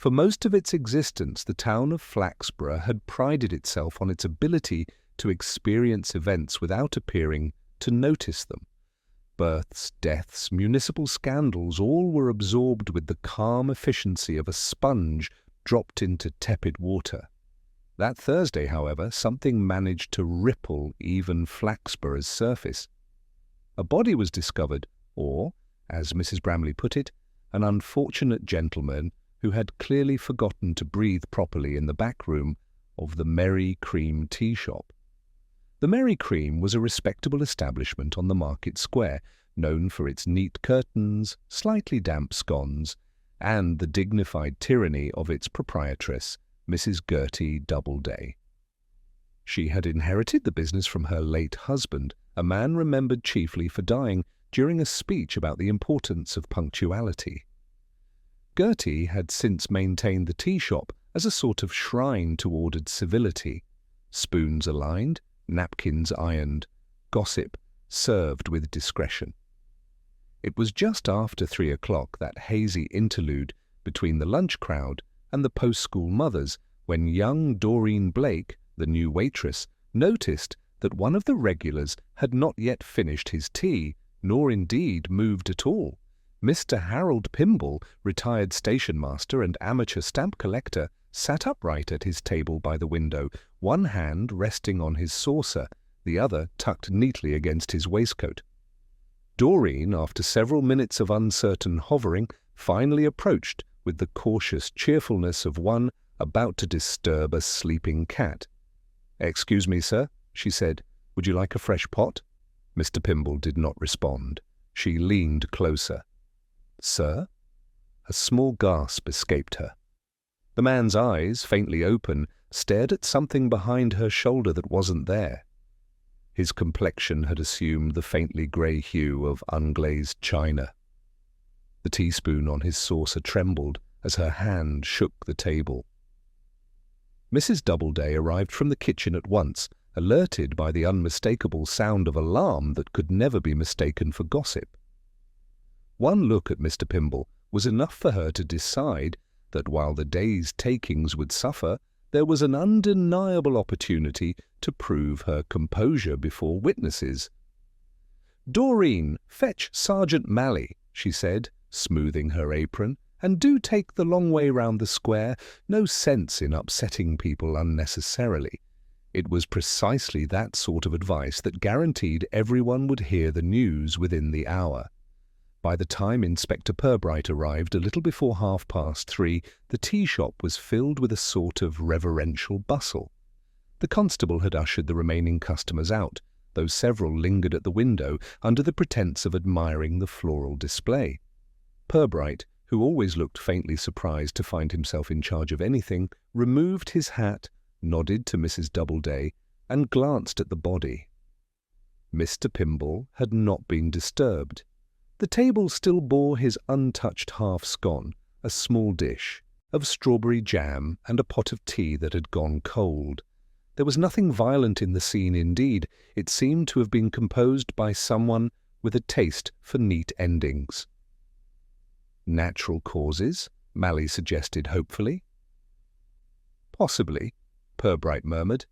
For most of its existence, the town of Flaxborough had prided itself on its ability to experience events without appearing to notice them. Births, deaths, municipal scandals, all were absorbed with the calm efficiency of a sponge dropped into tepid water. That Thursday, however, something managed to ripple even Flaxborough's surface. A body was discovered, or, as Mrs. Bramley put it, an unfortunate gentleman who had clearly forgotten to breathe properly in the back room of the Merry Cream tea shop. The Merry Cream was a respectable establishment on the Market Square, known for its neat curtains, slightly damp scones, and the dignified tyranny of its proprietress, Mrs. Gertie Doubleday. She had inherited the business from her late husband, a man remembered chiefly for dying during a speech about the importance of punctuality. Gertie had since maintained the tea shop as a sort of shrine to ordered civility, spoons aligned, napkins ironed, gossip served with discretion. It was just after 3 o'clock, that hazy interlude between the lunch crowd and the post-school mothers, when young Doreen Blake, the new waitress, noticed that one of the regulars had not yet finished his tea, nor indeed moved at all. Mr. Harold Pimble, retired station master and amateur stamp collector, sat upright at his table by the window, one hand resting on his saucer, the other tucked neatly against his waistcoat. Doreen, after several minutes of uncertain hovering, finally approached with the cautious cheerfulness of one about to disturb a sleeping cat. "Excuse me, sir," she said. "Would you like a fresh pot?" Mr. Pimble did not respond. She leaned closer. "Sir?" A small gasp escaped her. The man's eyes, faintly open, stared at something behind her shoulder that wasn't there. His complexion had assumed the faintly grey hue of unglazed china. The teaspoon on his saucer trembled as her hand shook the table. Mrs. Doubleday arrived from the kitchen at once, alerted by the unmistakable sound of alarm that could never be mistaken for gossip. One look at Mr. Pimble was enough for her to decide that while the day's takings would suffer, there was an undeniable opportunity to prove her composure before witnesses. "Doreen, fetch Sergeant Malley," she said, smoothing her apron, "and do take the long way round the square. No sense in upsetting people unnecessarily." It was precisely that sort of advice that guaranteed everyone would hear the news within the hour. By the time Inspector Purbright arrived a little before 3:30, the tea shop was filled with a sort of reverential bustle. The constable had ushered the remaining customers out, though several lingered at the window under the pretence of admiring the floral display. Purbright, who always looked faintly surprised to find himself in charge of anything, removed his hat, nodded to Mrs. Doubleday, and glanced at the body. Mr. Pimble had not been disturbed. The table still bore his untouched half-scone, a small dish, of strawberry jam, and a pot of tea that had gone cold. There was nothing violent in the scene indeed. It seemed to have been composed by someone with a taste for neat endings. "Natural causes?" Malley suggested hopefully. "Possibly," Purbright murmured.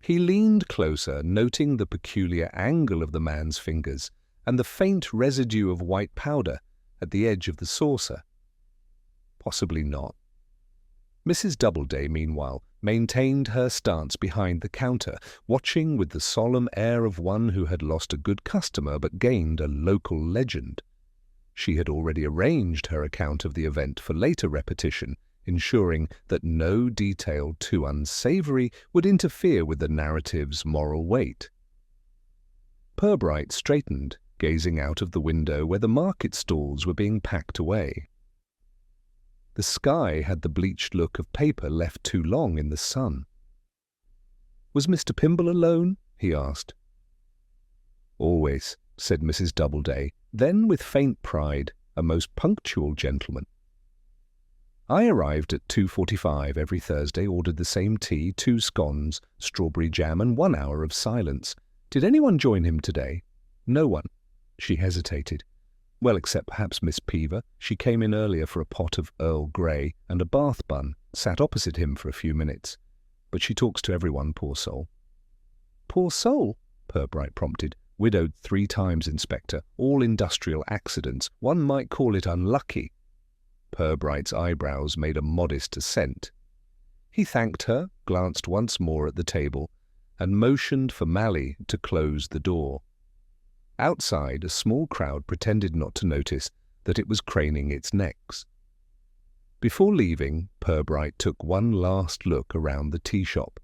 He leaned closer, noting the peculiar angle of the man's fingers and the faint residue of white powder at the edge of the saucer. "Possibly not." Mrs. Doubleday, meanwhile, maintained her stance behind the counter, watching with the solemn air of one who had lost a good customer but gained a local legend. She had already arranged her account of the event for later repetition, ensuring that no detail too unsavoury would interfere with the narrative's moral weight. Purbright straightened, gazing out of the window where the market stalls were being packed away. The sky had the bleached look of paper left too long in the sun. "Was Mr. Pimble alone?" he asked. "Always," said Mrs. Doubleday, then with faint pride, "a most punctual gentleman. I arrived at 2:45 every Thursday, ordered the same tea, 2 scones, strawberry jam, and 1 hour of silence. Did anyone join him today?" "No one." She hesitated. Well, except perhaps Miss Peever. She came in earlier for a pot of Earl Grey and a bath bun, sat opposite him for a few minutes. But she talks to everyone, poor soul. Poor soul? Purbright prompted. Widowed 3 times, Inspector. All industrial accidents. One might call it unlucky. Purbright's eyebrows made a modest assent. He thanked her, glanced once more at the table, and motioned for Mally to close the door. Outside, a small crowd pretended not to notice that it was craning its necks. Before leaving, Purbright took one last look around the tea shop.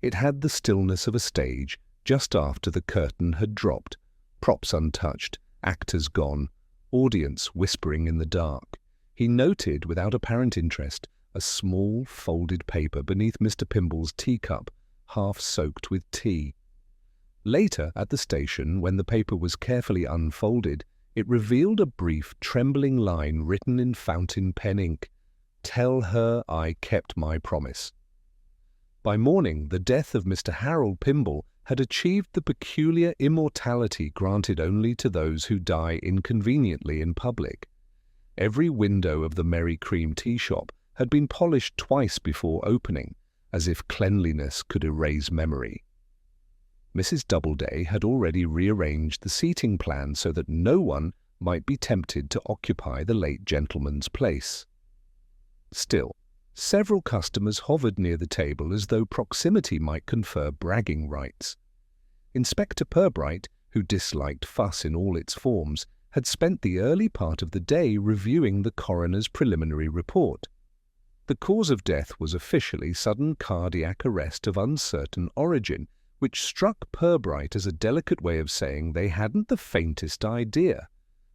It had the stillness of a stage just after the curtain had dropped, props untouched, actors gone, audience whispering in the dark. He noted, without apparent interest, a small folded paper beneath Mr. Pimble's teacup, half soaked with tea. Later, at the station, when the paper was carefully unfolded, it revealed a brief, trembling line written in fountain pen ink. "Tell her I kept my promise." By morning, the death of Mr. Harold Pimble had achieved the peculiar immortality granted only to those who die inconveniently in public. Every window of the Merry Cream tea shop had been polished twice before opening, as if cleanliness could erase memory. Mrs. Doubleday had already rearranged the seating plan so that no one might be tempted to occupy the late gentleman's place. Still, several customers hovered near the table as though proximity might confer bragging rights. Inspector Purbright, who disliked fuss in all its forms, had spent the early part of the day reviewing the coroner's preliminary report. The cause of death was officially sudden cardiac arrest of uncertain origin, which struck Purbright as a delicate way of saying they hadn't the faintest idea.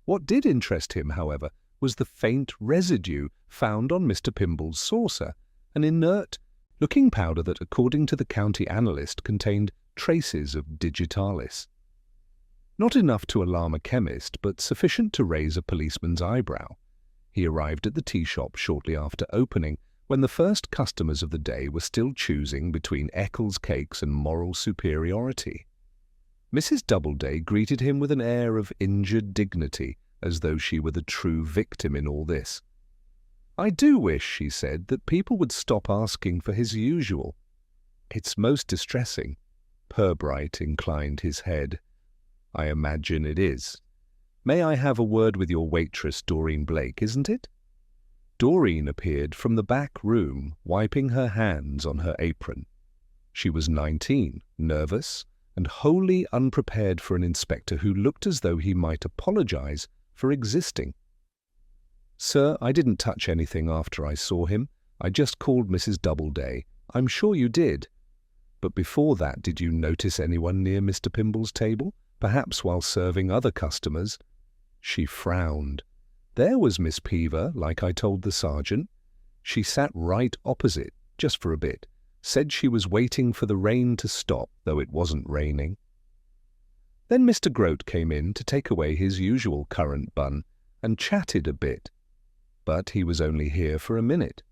What did interest him, however, was the faint residue found on Mr. Pimble's saucer, an inert looking powder that, according to the county analyst, contained traces of digitalis. Not enough to alarm a chemist, but sufficient to raise a policeman's eyebrow. He arrived at the tea shop shortly after opening, when the first customers of the day were still choosing between Eccles cakes and moral superiority. Mrs. Doubleday greeted him with an air of injured dignity, as though she were the true victim in all this. "I do wish," she said, "that people would stop asking for his usual." "It's most distressing." Purbright inclined his head. "I imagine it is. May I have a word with your waitress, Doreen Blake, isn't it?" Doreen appeared from the back room, wiping her hands on her apron. She was 19, nervous, and wholly unprepared for an inspector who looked as though he might apologize for existing. "Sir, I didn't touch anything after I saw him. I just called Mrs. Doubleday. I'm sure you did. But before that, did you notice anyone near Mr. Pimble's table, perhaps while serving other customers?" She frowned. "There was Miss Peever, like I told the sergeant. She sat right opposite, just for a bit. Said she was waiting for the rain to stop, though it wasn't raining." Then Mr. Grote came in to take away his usual currant bun and chatted a bit. But he was only here for a minute.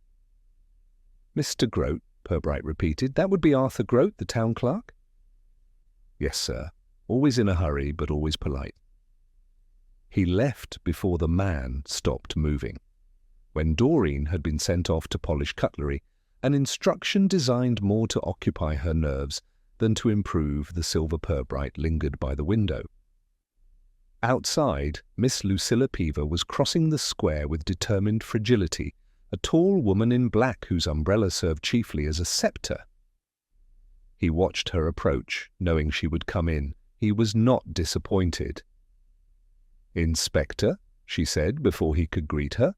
"Mr. Grote," Purbright repeated. "That would be Arthur Grote, the town clerk?" "Yes, sir. Always in a hurry, but always polite." He left before the man stopped moving. When Doreen had been sent off to polish cutlery, an instruction designed more to occupy her nerves than to improve, the silver Purbright lingered by the window. Outside, Miss Lucilla Peever was crossing the square with determined fragility, a tall woman in black whose umbrella served chiefly as a scepter. He watched her approach, knowing she would come in. He was not disappointed. "Inspector," she said before he could greet her.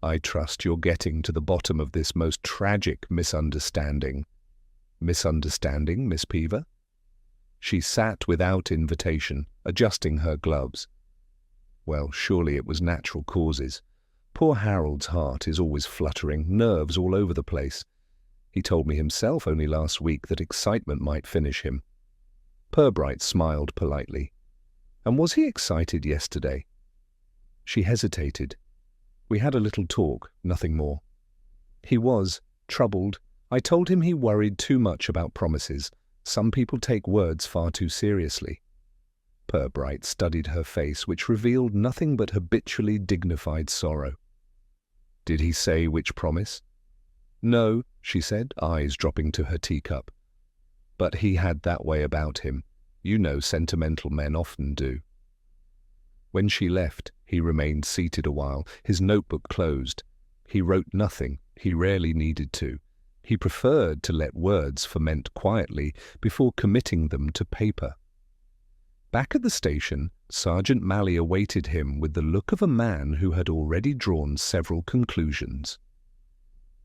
"I trust you're getting to the bottom of this most tragic misunderstanding." "Misunderstanding, Miss Peever?" She sat without invitation, adjusting her gloves. Well, surely it was natural causes. Poor Harold's heart is always fluttering, nerves all over the place. He told me himself only last week that excitement might finish him. Purbright smiled politely. "And was he excited yesterday?" She hesitated. "We had a little talk, nothing more." "He was troubled. I told him he worried too much about promises. Some people take words far too seriously." Purbright studied her face, which revealed nothing but habitually dignified sorrow. "Did he say which promise?" "No," she said, eyes dropping to her teacup. "But he had that way about him. You know sentimental men often do." When she left, he remained seated a while, his notebook closed. He wrote nothing. He rarely needed to. He preferred to let words ferment quietly before committing them to paper. Back at the station, Sergeant Malley awaited him with the look of a man who had already drawn several conclusions.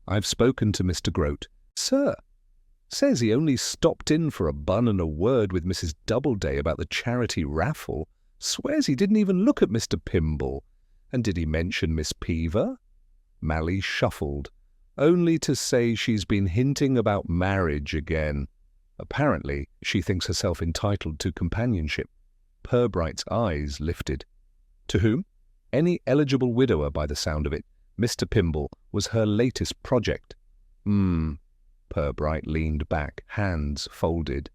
"I've spoken to Mr. Grote." "Sir?" "Says he only stopped in for a bun and a word with Mrs. Doubleday about the charity raffle. Swears he didn't even look at Mr. Pimble. And did he mention Miss Peaver?" Malley shuffled. "Only to say she's been hinting about marriage again. Apparently, she thinks herself entitled to companionship." Purbright's eyes lifted. "To whom?" "Any eligible widower, by the sound of it. Mr. Pimble was her latest project." Purbright leaned back, hands folded.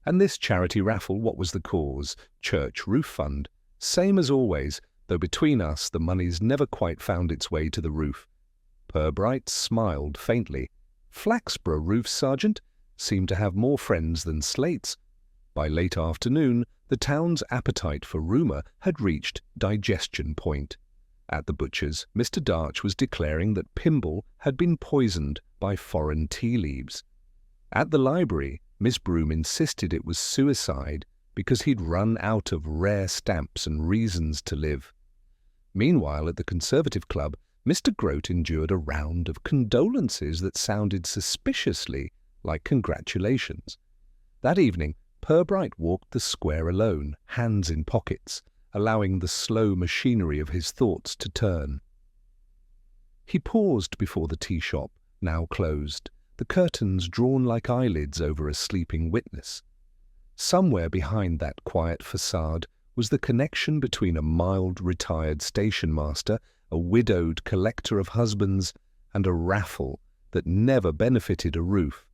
"And this charity raffle, what was the cause?" "Church roof fund. Same as always, though between us the money's never quite found its way to the roof." Purbright smiled faintly. "Flaxborough roofs, Sergeant, seem to have more friends than slates." By late afternoon, the town's appetite for rumour had reached digestion point. At the butcher's, Mr. Darch was declaring that Pimble had been poisoned by foreign tea leaves. At the library, Miss Broom insisted it was suicide because he'd run out of rare stamps and reasons to live. Meanwhile, at the Conservative Club, Mr. Grote endured a round of condolences that sounded suspiciously like congratulations. That evening, Purbright walked the square alone, hands in pockets, allowing the slow machinery of his thoughts to turn. He paused before the tea shop, now closed, the curtains drawn like eyelids over a sleeping witness. Somewhere behind that quiet facade was the connection between a mild retired station master, a widowed collector of husbands, and a raffle that never benefited a roof.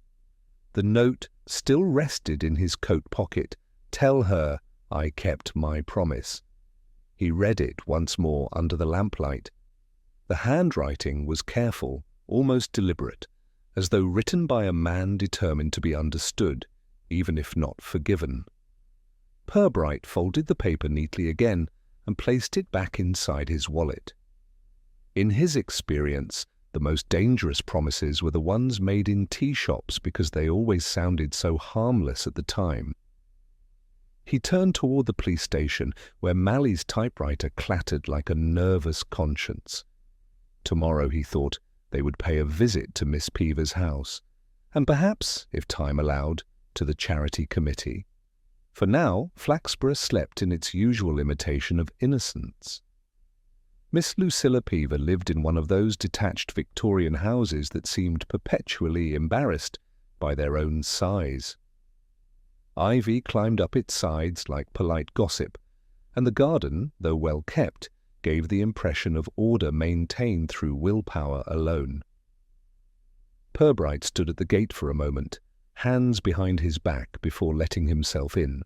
The note still rested in his coat pocket. "Tell her I kept my promise." He read it once more under the lamplight. The handwriting was careful, almost deliberate, as though written by a man determined to be understood, even if not forgiven. Purbright folded the paper neatly again and placed it back inside his wallet. In his experience, the most dangerous promises were the ones made in tea shops because they always sounded so harmless at the time. He turned toward the police station, where Malley's typewriter clattered like a nervous conscience. Tomorrow, he thought, they would pay a visit to Miss Peaver's house, and perhaps, if time allowed, to the charity committee. For now, Flaxborough slept in its usual imitation of innocence. Miss Lucilla Peaver lived in one of those detached Victorian houses that seemed perpetually embarrassed by their own size. Ivy climbed up its sides like polite gossip, and the garden, though well kept, gave the impression of order maintained through willpower alone. Purbright stood at the gate for a moment, hands behind his back before letting himself in.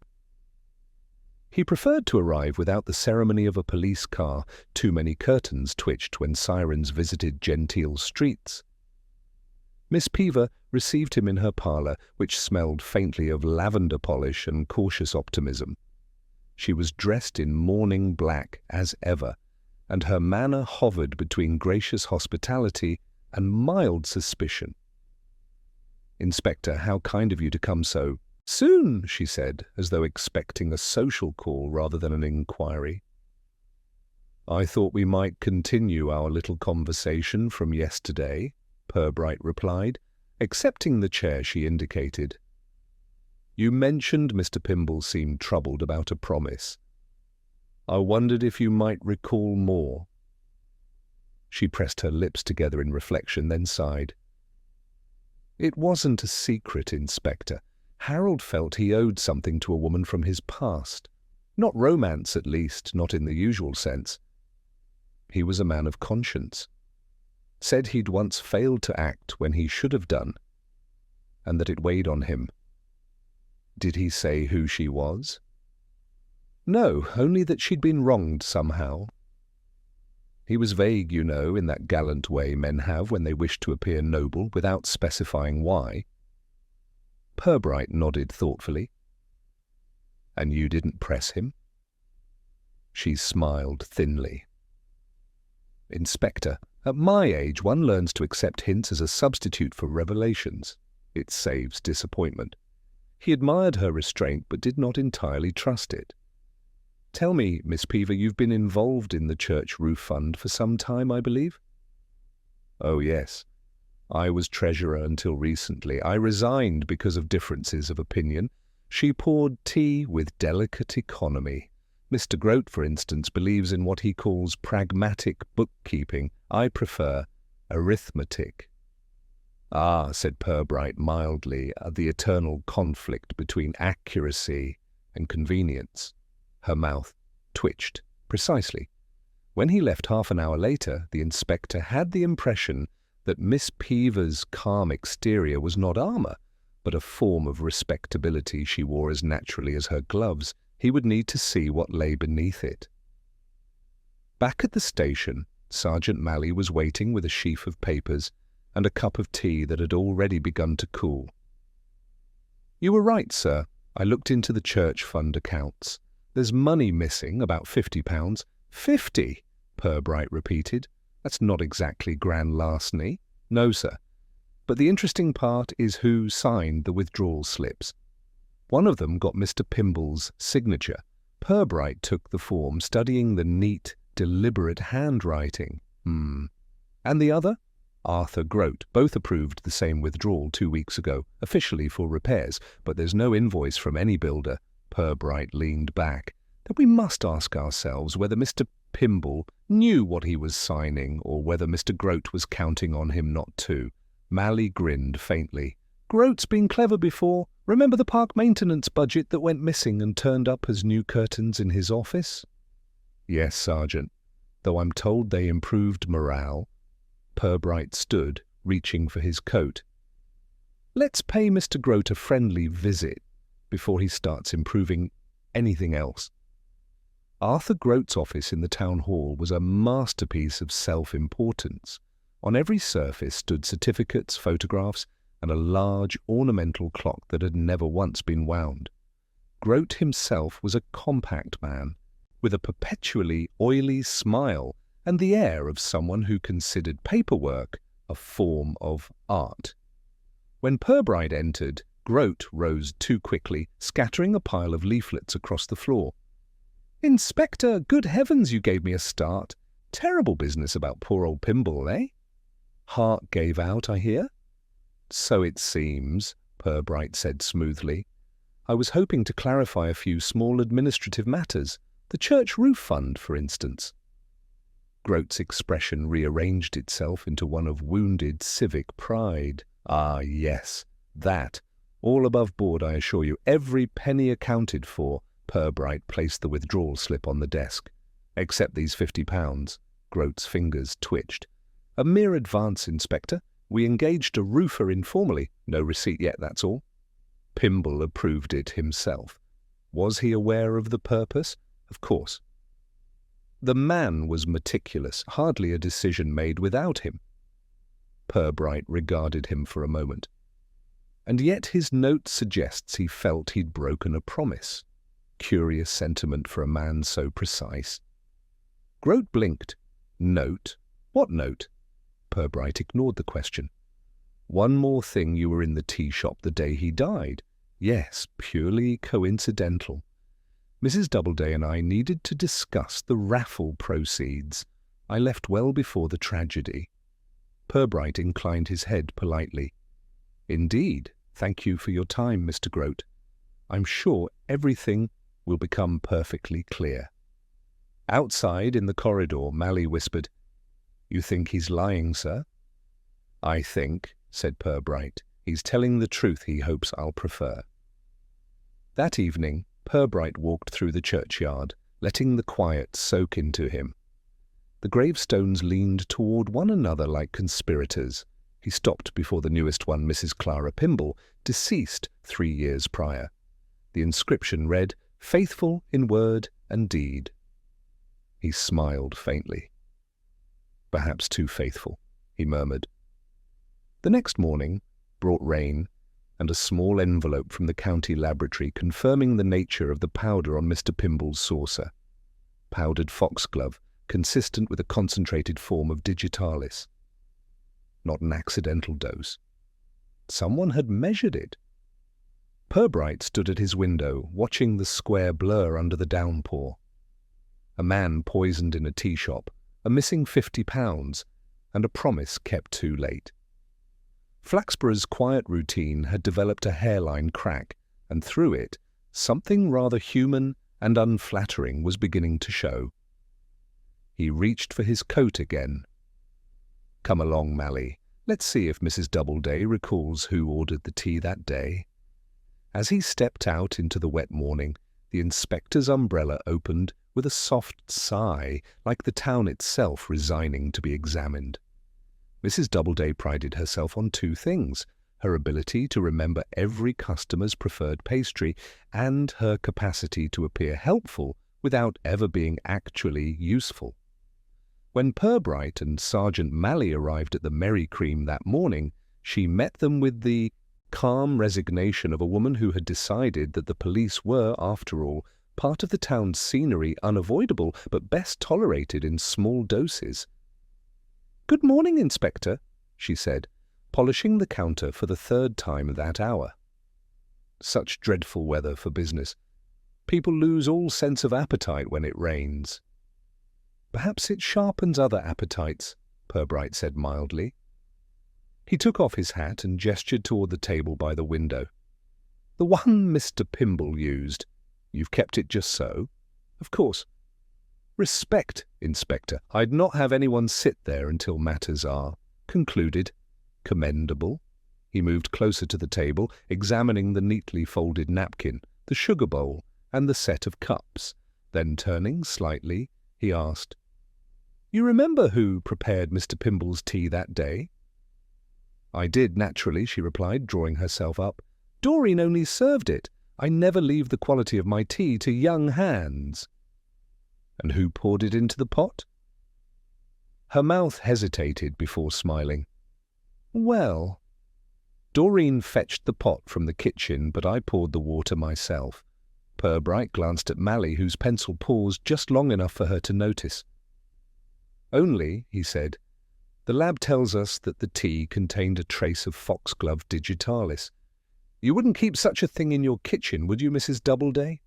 He preferred to arrive without the ceremony of a police car. Too many curtains twitched when sirens visited genteel streets. Miss Peaver received him in her parlour, which smelled faintly of lavender polish and cautious optimism. She was dressed in mourning black as ever, and her manner hovered between gracious hospitality and mild suspicion. "Inspector, how kind of you to come so soon," she said, as though expecting a social call rather than an inquiry. "I thought we might continue our little conversation from yesterday," Purbright replied, accepting the chair she indicated. "You mentioned Mr. Pimble seemed troubled about a promise. I wondered if you might recall more." She pressed her lips together in reflection, then sighed. "It wasn't a secret, Inspector. Harold felt he owed something to a woman from his past. Not romance, at least, not in the usual sense. He was a man of conscience. Said he'd once failed to act when he should have done, and that it weighed on him." "Did he say who she was?" No, only that she'd been wronged somehow. He was vague, you know, in that gallant way men have when they wish to appear noble without specifying why. Purbright nodded thoughtfully. And you didn't press him? She smiled thinly. Inspector, at my age one learns to accept hints as a substitute for revelations. It saves disappointment. He admired her restraint but did not entirely trust it. Tell me, Miss Peever, you've been involved in the church roof fund for some time, I believe? Oh, yes. I was treasurer until recently. I resigned because of differences of opinion. She poured tea with delicate economy. Mr. Grote, for instance, believes in what he calls pragmatic bookkeeping. I prefer arithmetic. Ah, said Purbright mildly, the eternal conflict between accuracy and convenience. Her mouth twitched. Precisely. When he left half an hour later, the inspector had the impression that Miss Peever's calm exterior was not armour, but a form of respectability she wore as naturally as her gloves. He would need to see what lay beneath it. Back at the station, Sergeant Malley was waiting with a sheaf of papers and a cup of tea that had already begun to cool. You were right, sir. I looked into the church fund accounts. There's money missing, about £50. 50? Purbright repeated. That's not exactly grand larceny. No, sir. But the interesting part is who signed the withdrawal slips. One of them got Mr. Pimble's signature. Purbright took the form, studying the neat, deliberate handwriting. And the other? Arthur Grote. Both approved the same withdrawal 2 weeks ago, officially for repairs, but there's no invoice from any builder. Purbright leaned back. Then we must ask ourselves whether Mr. Pimble knew what he was signing or whether Mr. Grote was counting on him not to. Malley grinned faintly. Grote's been clever before. Remember the park maintenance budget that went missing and turned up as new curtains in his office? Yes, Sergeant, though I'm told they improved morale. Purbright stood, reaching for his coat. Let's pay Mr. Grote a friendly visit before he starts improving anything else. Arthur Grote's office in the town hall was a masterpiece of self-importance. On every surface stood certificates, photographs, and a large ornamental clock that had never once been wound. Grote himself was a compact man, with a perpetually oily smile and the air of someone who considered paperwork a form of art. When Purbright entered, Grote rose too quickly, scattering a pile of leaflets across the floor. Inspector, good heavens, you gave me a start. Terrible business about poor old Pimble, eh? Heart gave out, I hear. So it seems, Purbright said smoothly. I was hoping to clarify a few small administrative matters, the church roof fund, for instance. Grote's expression rearranged itself into one of wounded civic pride. Ah, yes, that. All above board, I assure you, every penny accounted for. Purbright placed the withdrawal slip on the desk. Except these £50. Grote's fingers twitched. A mere advance, Inspector. We engaged a roofer informally. No receipt yet, that's all. Pimble approved it himself. Was he aware of the purpose? Of course. The man was meticulous, hardly a decision made without him. Purbright regarded him for a moment. And yet his note suggests he felt he'd broken a promise. Curious sentiment for a man so precise. Grote blinked. Note? What note? Purbright ignored the question. One more thing, you were in the tea shop the day he died. Yes, purely coincidental. Mrs. Doubleday and I needed to discuss the raffle proceeds. I left well before the tragedy. Purbright inclined his head politely. Indeed, thank you for your time, Mr. Grote. I'm sure everything will become perfectly clear. Outside, in the corridor, Malley whispered, You think he's lying, sir? I think, said Purbright, he's telling the truth he hopes I'll prefer. That evening, Purbright walked through the churchyard, letting the quiet soak into him. The gravestones leaned toward one another like conspirators. He stopped before the newest one, Mrs. Clara Pimble, deceased 3 years prior. The inscription read, Faithful in word and deed. He smiled faintly. Perhaps too faithful, he murmured. The next morning brought rain and a small envelope from the county laboratory confirming the nature of the powder on Mr. Pimble's saucer. Powdered foxglove, consistent with a concentrated form of digitalis. Not an accidental dose. Someone had measured it. Purbright stood at his window, watching the square blur under the downpour. A man poisoned in a tea shop, a missing £50, and a promise kept too late. Flaxborough's quiet routine had developed a hairline crack, and through it, something rather human and unflattering was beginning to show. He reached for his coat again. "Come along, Mally. Let's see if Mrs. Doubleday recalls who ordered the tea that day." As he stepped out into the wet morning, the inspector's umbrella opened with a soft sigh, like the town itself resigning to be examined. Mrs. Doubleday prided herself on two things: her ability to remember every customer's preferred pastry and her capacity to appear helpful without ever being actually useful. When Purbright and Sergeant Mally arrived at the Merry Cream that morning, she met them with the calm resignation of a woman who had decided that the police were, after all, part of the town's scenery, unavoidable but best tolerated in small doses. "Good morning, Inspector," she said, polishing the counter for the third time that hour. Such dreadful weather for business. People lose all sense of appetite when it rains. "Perhaps it sharpens other appetites," Purbright said mildly. He took off his hat and gestured toward the table by the window. "The one Mr. Pimble used. You've kept it just so?" "Of course." "Respect, Inspector. I'd not have anyone sit there until matters are concluded. Commendable." He moved closer to the table, examining the neatly folded napkin, the sugar bowl, and the set of cups. Then, turning slightly, he asked, "You remember who prepared Mr. Pimble's tea that day?" "I did, naturally," she replied, drawing herself up. "Doreen only served it. I never leave the quality of my tea to young hands." "And who poured it into the pot?" Her mouth hesitated before smiling. "Well, Doreen fetched the pot from the kitchen, but I poured the water myself." Purbright glanced at Mally, whose pencil paused just long enough for her to notice. "Only," he said, "the lab tells us that the tea contained a trace of foxglove digitalis. You wouldn't keep such a thing in your kitchen, would you, Mrs. Doubleday?"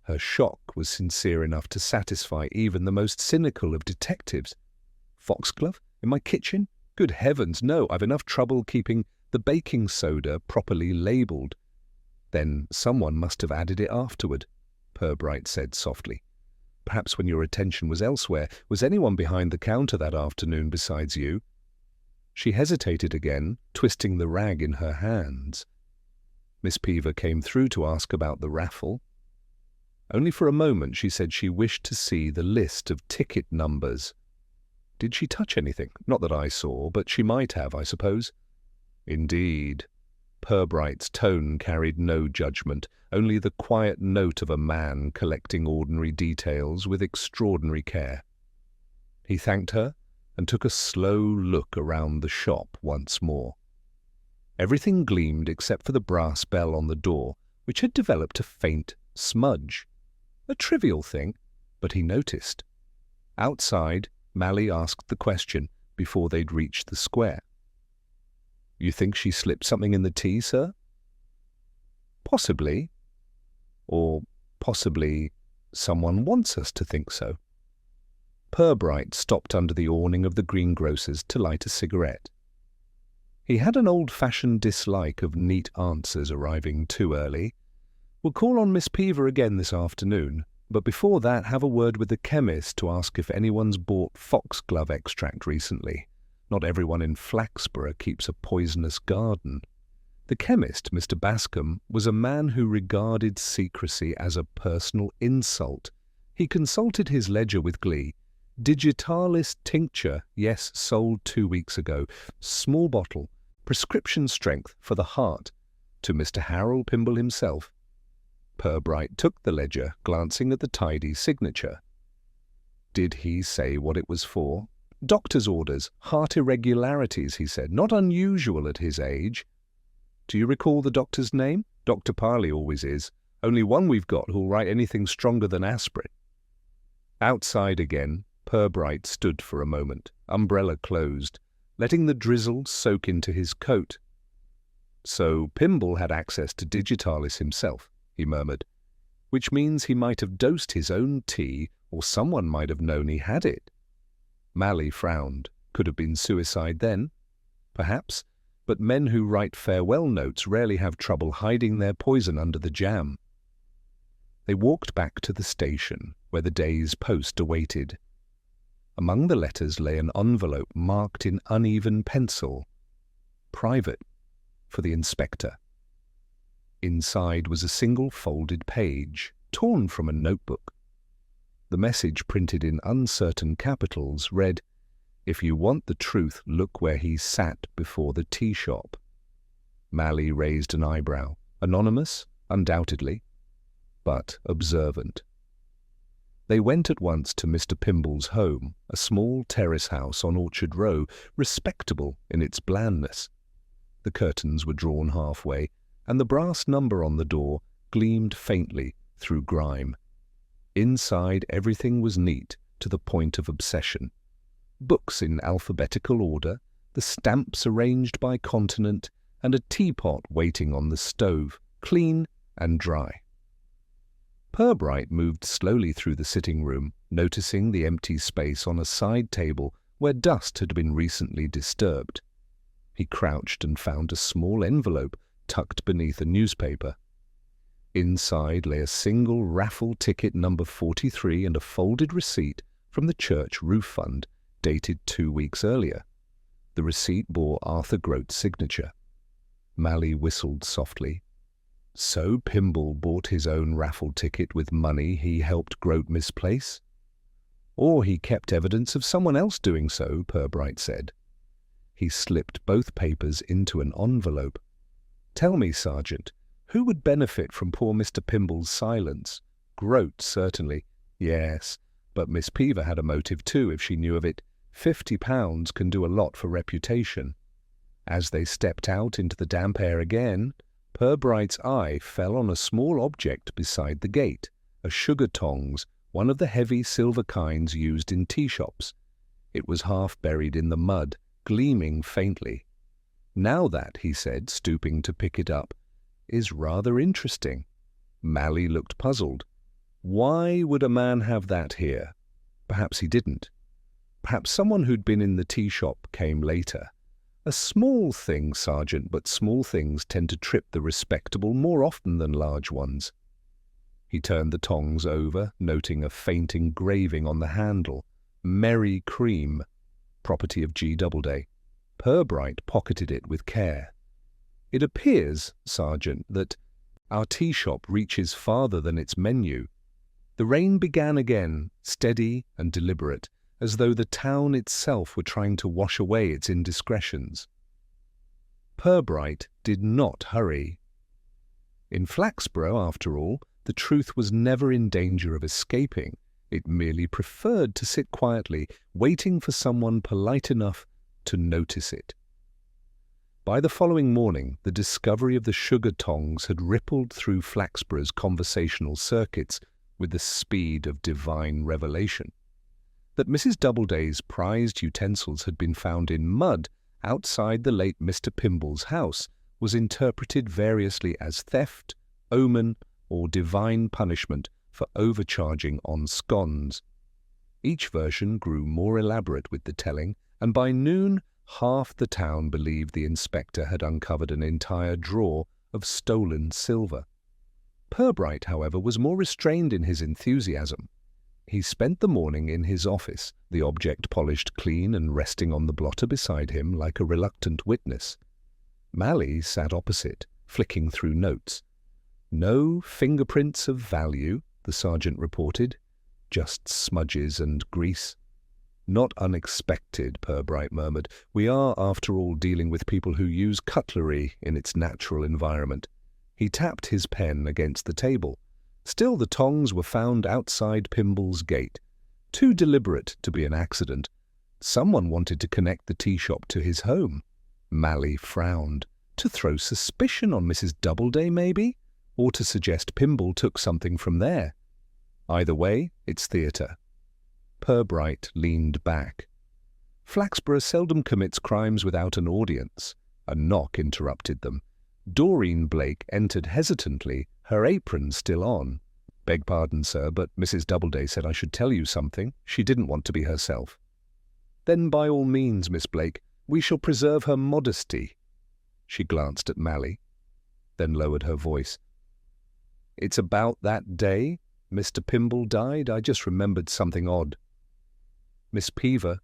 Her shock was sincere enough to satisfy even the most cynical of detectives. "Foxglove? In my kitchen? Good heavens, no! I've enough trouble keeping the baking soda properly labelled." "Then someone must have added it afterward," Purbright said softly. "Perhaps when your attention was elsewhere. Was anyone behind the counter that afternoon besides you?" She hesitated again, twisting the rag in her hands. Miss Peaver came through to ask about the raffle. Only for a moment she said she wished to see the list of ticket numbers. "Did she touch anything? Not that I saw, but she might have, I suppose." "Indeed." Purbright's tone carried no judgment, only the quiet note of a man collecting ordinary details with extraordinary care. He thanked her and took a slow look around the shop once more. Everything gleamed except for the brass bell on the door, which had developed a faint smudge. A trivial thing, but he noticed. Outside, Mally asked the question before they'd reached the square. "You think she slipped something in the tea, sir?" "Possibly. Or possibly someone wants us to think so." Purbright stopped under the awning of the greengrocer's to light a cigarette. He had an old-fashioned dislike of neat answers arriving too early. "We'll call on Miss Peaver again this afternoon, but before that have a word with the chemist to ask if anyone's bought foxglove extract recently. Not everyone in Flaxborough keeps a poisonous garden." The chemist, Mr. Bascom, was a man who regarded secrecy as a personal insult. He consulted his ledger with glee. "Digitalis tincture, yes, sold 2 weeks ago. Small bottle, prescription strength for the heart. To Mr. Harold Pimble himself." Purbright took the ledger, glancing at the tidy signature. Did he say what it was for? Doctor's orders, heart irregularities, he said, not unusual at his age. Do you recall the doctor's name? Dr. Parley always is. Only one we've got who'll write anything stronger than aspirin. Outside again, Purbright stood for a moment, umbrella closed, letting the drizzle soak into his coat. So Pimble had access to digitalis himself, he murmured, which means he might have dosed his own tea, or someone might have known he had it. Mally frowned. Could have been suicide then? Perhaps, but men who write farewell notes rarely have trouble hiding their poison under the jam. They walked back to the station, where the day's post awaited. Among the letters lay an envelope marked in uneven pencil. Private, for the inspector. Inside was a single folded page, torn from a notebook. The message, printed in uncertain capitals, read, "If you want the truth, look where he sat before the tea shop." Mally raised an eyebrow. Anonymous, undoubtedly, but observant. They went at once to Mr. Pimble's home, a small terrace house on Orchard Row, respectable in its blandness. The curtains were drawn halfway, and the brass number on the door gleamed faintly through grime. Inside everything was neat to the point of obsession. Books in alphabetical order, the stamps arranged by continent, and a teapot waiting on the stove, clean and dry. Purbright moved slowly through the sitting room, noticing the empty space on a side table where dust had been recently disturbed. He crouched and found a small envelope tucked beneath a newspaper. Inside lay a single raffle ticket number 43 and a folded receipt from the church roof fund, dated 2 weeks earlier. The receipt bore Arthur Grote's signature. Mally whistled softly. So Pimble bought his own raffle ticket with money he helped Grote misplace? Or he kept evidence of someone else doing so, Purbright said. He slipped both papers into an envelope. Tell me, Sergeant, who would benefit from poor Mr. Pimble's silence? Grote, certainly. Yes, but Miss Peever had a motive too, if she knew of it. £50 can do a lot for reputation. As they stepped out into the damp air again, Purbright's eye fell on a small object beside the gate, a sugar tongs, one of the heavy silver kinds used in tea shops. It was half buried in the mud, gleaming faintly. Now that, he said, stooping to pick it up, is rather interesting. Mally looked puzzled. Why would a man have that here? Perhaps he didn't. Perhaps someone who'd been in the tea shop came later. A small thing, Sergeant, but small things tend to trip the respectable more often than large ones. He turned the tongs over, noting a faint engraving on the handle. Merry Cream, property of G. Doubleday. Purbright pocketed it with care. It appears, Sergeant, that our tea shop reaches farther than its menu. The rain began again, steady and deliberate, as though the town itself were trying to wash away its indiscretions. Purbright did not hurry. In Flaxborough, after all, the truth was never in danger of escaping. It merely preferred to sit quietly, waiting for someone polite enough to notice it. By the following morning, the discovery of the sugar tongs had rippled through Flaxborough's conversational circuits with the speed of divine revelation. That Mrs. Doubleday's prized utensils had been found in mud outside the late Mr. Pimble's house was interpreted variously as theft, omen, or divine punishment for overcharging on scones. Each version grew more elaborate with the telling, and by noon half the town believed the inspector had uncovered an entire drawer of stolen silver. Purbright, however, was more restrained in his enthusiasm. He spent the morning in his office, the object polished clean and resting on the blotter beside him like a reluctant witness. Mally sat opposite, flicking through notes. No fingerprints of value, the sergeant reported, just smudges and grease. Not unexpected, Purbright murmured. We are, after all, dealing with people who use cutlery in its natural environment. He tapped his pen against the table. Still, the tongs were found outside Pimble's gate. Too deliberate to be an accident. Someone wanted to connect the tea shop to his home. Mally frowned. To throw suspicion on Mrs. Doubleday, maybe? Or to suggest Pimble took something from there? Either way, it's theatre. Purbright leaned back. Flaxborough seldom commits crimes without an audience. A knock interrupted them. Doreen Blake entered hesitantly, her apron still on. "Beg pardon, sir, but Mrs. Doubleday said I should tell you something. She didn't want to be herself." "Then by all means, Miss Blake, we shall preserve her modesty." She glanced at Mally, then lowered her voice. "It's about that day Mr. Pimble died. I just remembered something odd. Miss Peaver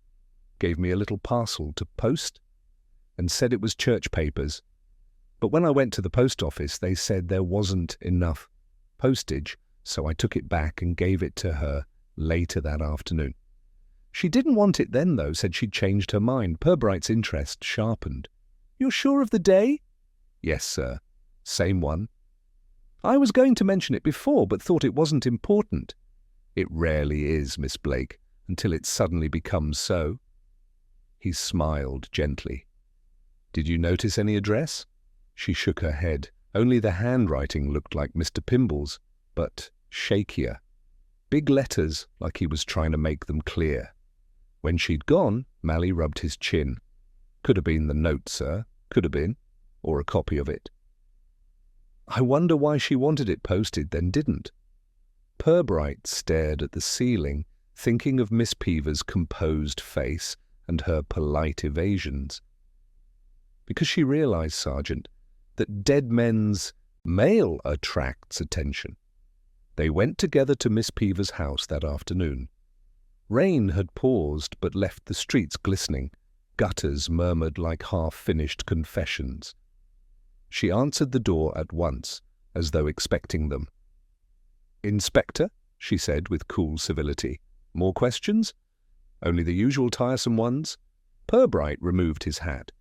gave me a little parcel to post and said it was church papers. But when I went to the post office, they said there wasn't enough postage, so I took it back and gave it to her later that afternoon. She didn't want it then, though, said she'd changed her mind." Purbright's interest sharpened. "You're sure of the day?" "Yes, sir. Same one." "I was going to mention it before, but thought it wasn't important." "It rarely is, Miss Blake, until it suddenly becomes so." He smiled gently. "Did you notice any address?" She shook her head. Only the handwriting looked like Mr. Pimble's, but shakier. Big letters, like he was trying to make them clear. When she'd gone, Mally rubbed his chin. "Could have been the note, sir. Could have been. Or a copy of it." "I wonder why she wanted it posted, then didn't." Purbright stared at the ceiling, thinking of Miss Peaver's composed face and her polite evasions. "Because she realized, Sergeant, that dead men's mail attracts attention." They went together to Miss Peaver's house that afternoon. Rain had paused but left the streets glistening. Gutters murmured like half-finished confessions. She answered the door at once, as though expecting them. "Inspector," she said with cool civility. "More questions?" "Only the usual tiresome ones." Purbright removed his hat.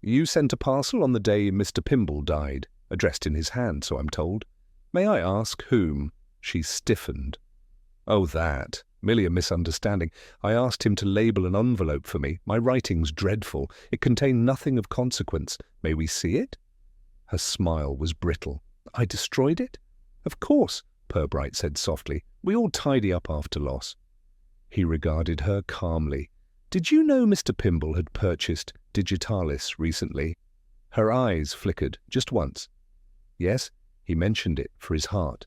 "You sent a parcel on the day Mr. Pimble died, addressed in his hand, so I'm told. May I ask whom?" She stiffened. "Oh, that. Merely a misunderstanding. I asked him to label an envelope for me. My writing's dreadful. It contained nothing of consequence. May we see it?" Her smile was brittle. "I destroyed it?" "Of course," Purbright said softly. "We all tidy up after loss." He regarded her calmly. "Did you know Mr. Pimble had purchased Digitalis recently?" Her eyes flickered, just once. "Yes, he mentioned it for his heart."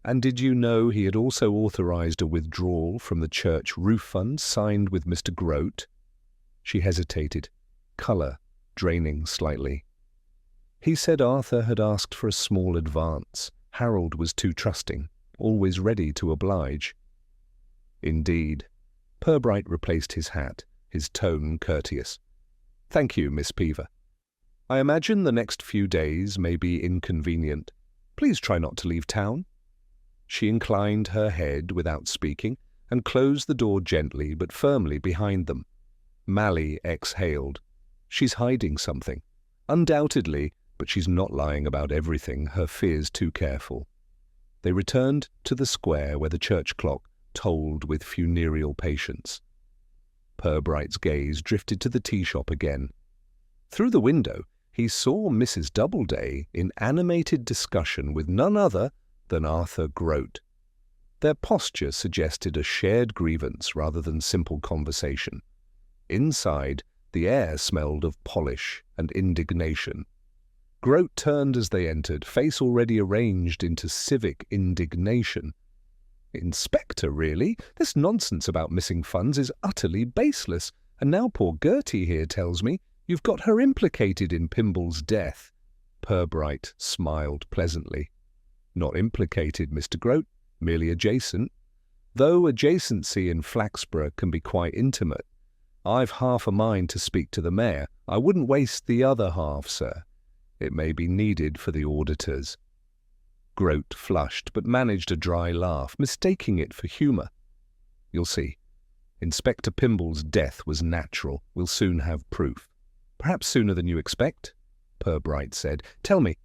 "And did you know he had also authorized a withdrawal from the church roof fund signed with Mr. Grote?" She hesitated, colour draining slightly. "He said Arthur had asked for a small advance. Harold was too trusting, always ready to oblige." "Indeed." Purbright replaced his hat, his tone courteous. "Thank you, Miss Peaver. I imagine the next few days may be inconvenient. Please try not to leave town." She inclined her head without speaking and closed the door gently but firmly behind them. Mally exhaled. "She's hiding something. Undoubtedly, but she's not lying about everything. Her fear's too careful." They returned to the square where the church clock tolled with funereal patience. Purbright's gaze drifted to the tea shop again. Through the window, he saw Mrs. Doubleday in animated discussion with none other than Arthur Grote. Their posture suggested a shared grievance rather than simple conversation. Inside, the air smelled of polish and indignation. Grote turned as they entered, face already arranged into civic indignation. "Inspector, really? This nonsense about missing funds is utterly baseless, and now poor Gertie here tells me you've got her implicated in Pimble's death." Purbright smiled pleasantly. "Not implicated, Mr. Grote, merely adjacent. Though adjacency in Flaxborough can be quite intimate. I've half a mind to speak to the mayor. I wouldn't waste the other half, sir. It may be needed for the auditors." Grote flushed, but managed a dry laugh, mistaking it for humour. "You'll see. Inspector Pimble's death was natural. We'll soon have proof." "Perhaps sooner than you expect," Purbright said. "Tell me,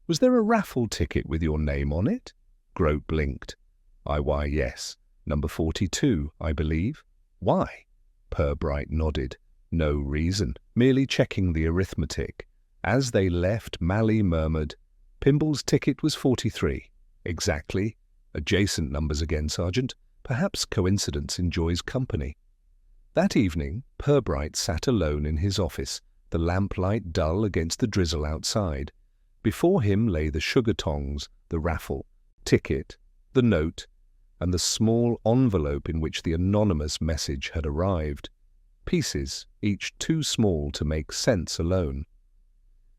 was there a raffle ticket with your name on it?" Grote blinked. Why, yes. Number 42, I believe. Why? Purbright nodded. No reason, merely checking the arithmetic. As they left, Mally murmured, Pimble's ticket was 43. Exactly. Adjacent numbers again, Sergeant. Perhaps coincidence enjoys company. That evening, Purbright sat alone in his office, the lamplight dull against the drizzle outside. Before him lay the sugar tongs, the raffle, ticket, the note, and the small envelope in which the anonymous message had arrived. Pieces, each too small to make sense alone.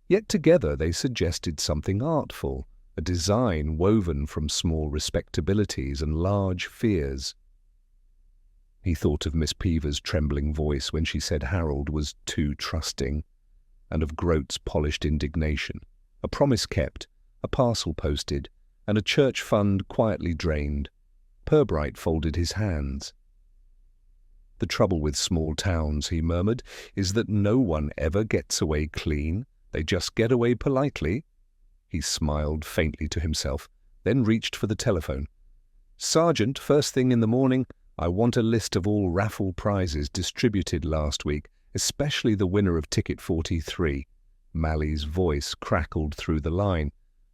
Yet together they suggested something artful, a design woven from small respectabilities and large fears. He thought of Miss Peever's trembling voice when she said Harold was too trusting, and of Grote's polished indignation, a promise kept, a parcel posted, and a church fund quietly drained. Purbright folded his hands. The trouble with small towns, he murmured, is that no one ever gets away clean. They just get away politely. He smiled faintly to himself, then reached for the telephone. Sergeant, first thing in the morning, I want a list of all raffle prizes distributed last week, especially the winner of ticket 43. Mally's voice crackled through the line.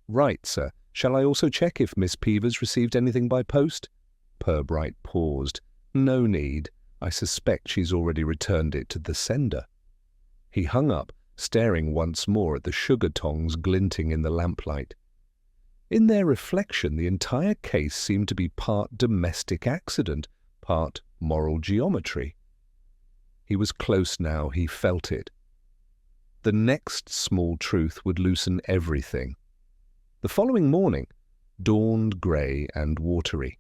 Right, sir. Shall I also check if Miss Peever's received anything by post? Purbright paused. No need. I suspect she's already returned it to the sender. He hung up, staring once more at the sugar tongs glinting in the lamplight. In their reflection, the entire case seemed to be part domestic accident, part moral geometry. He was close now, he felt it. The next small truth would loosen everything. The following morning dawned grey and watery,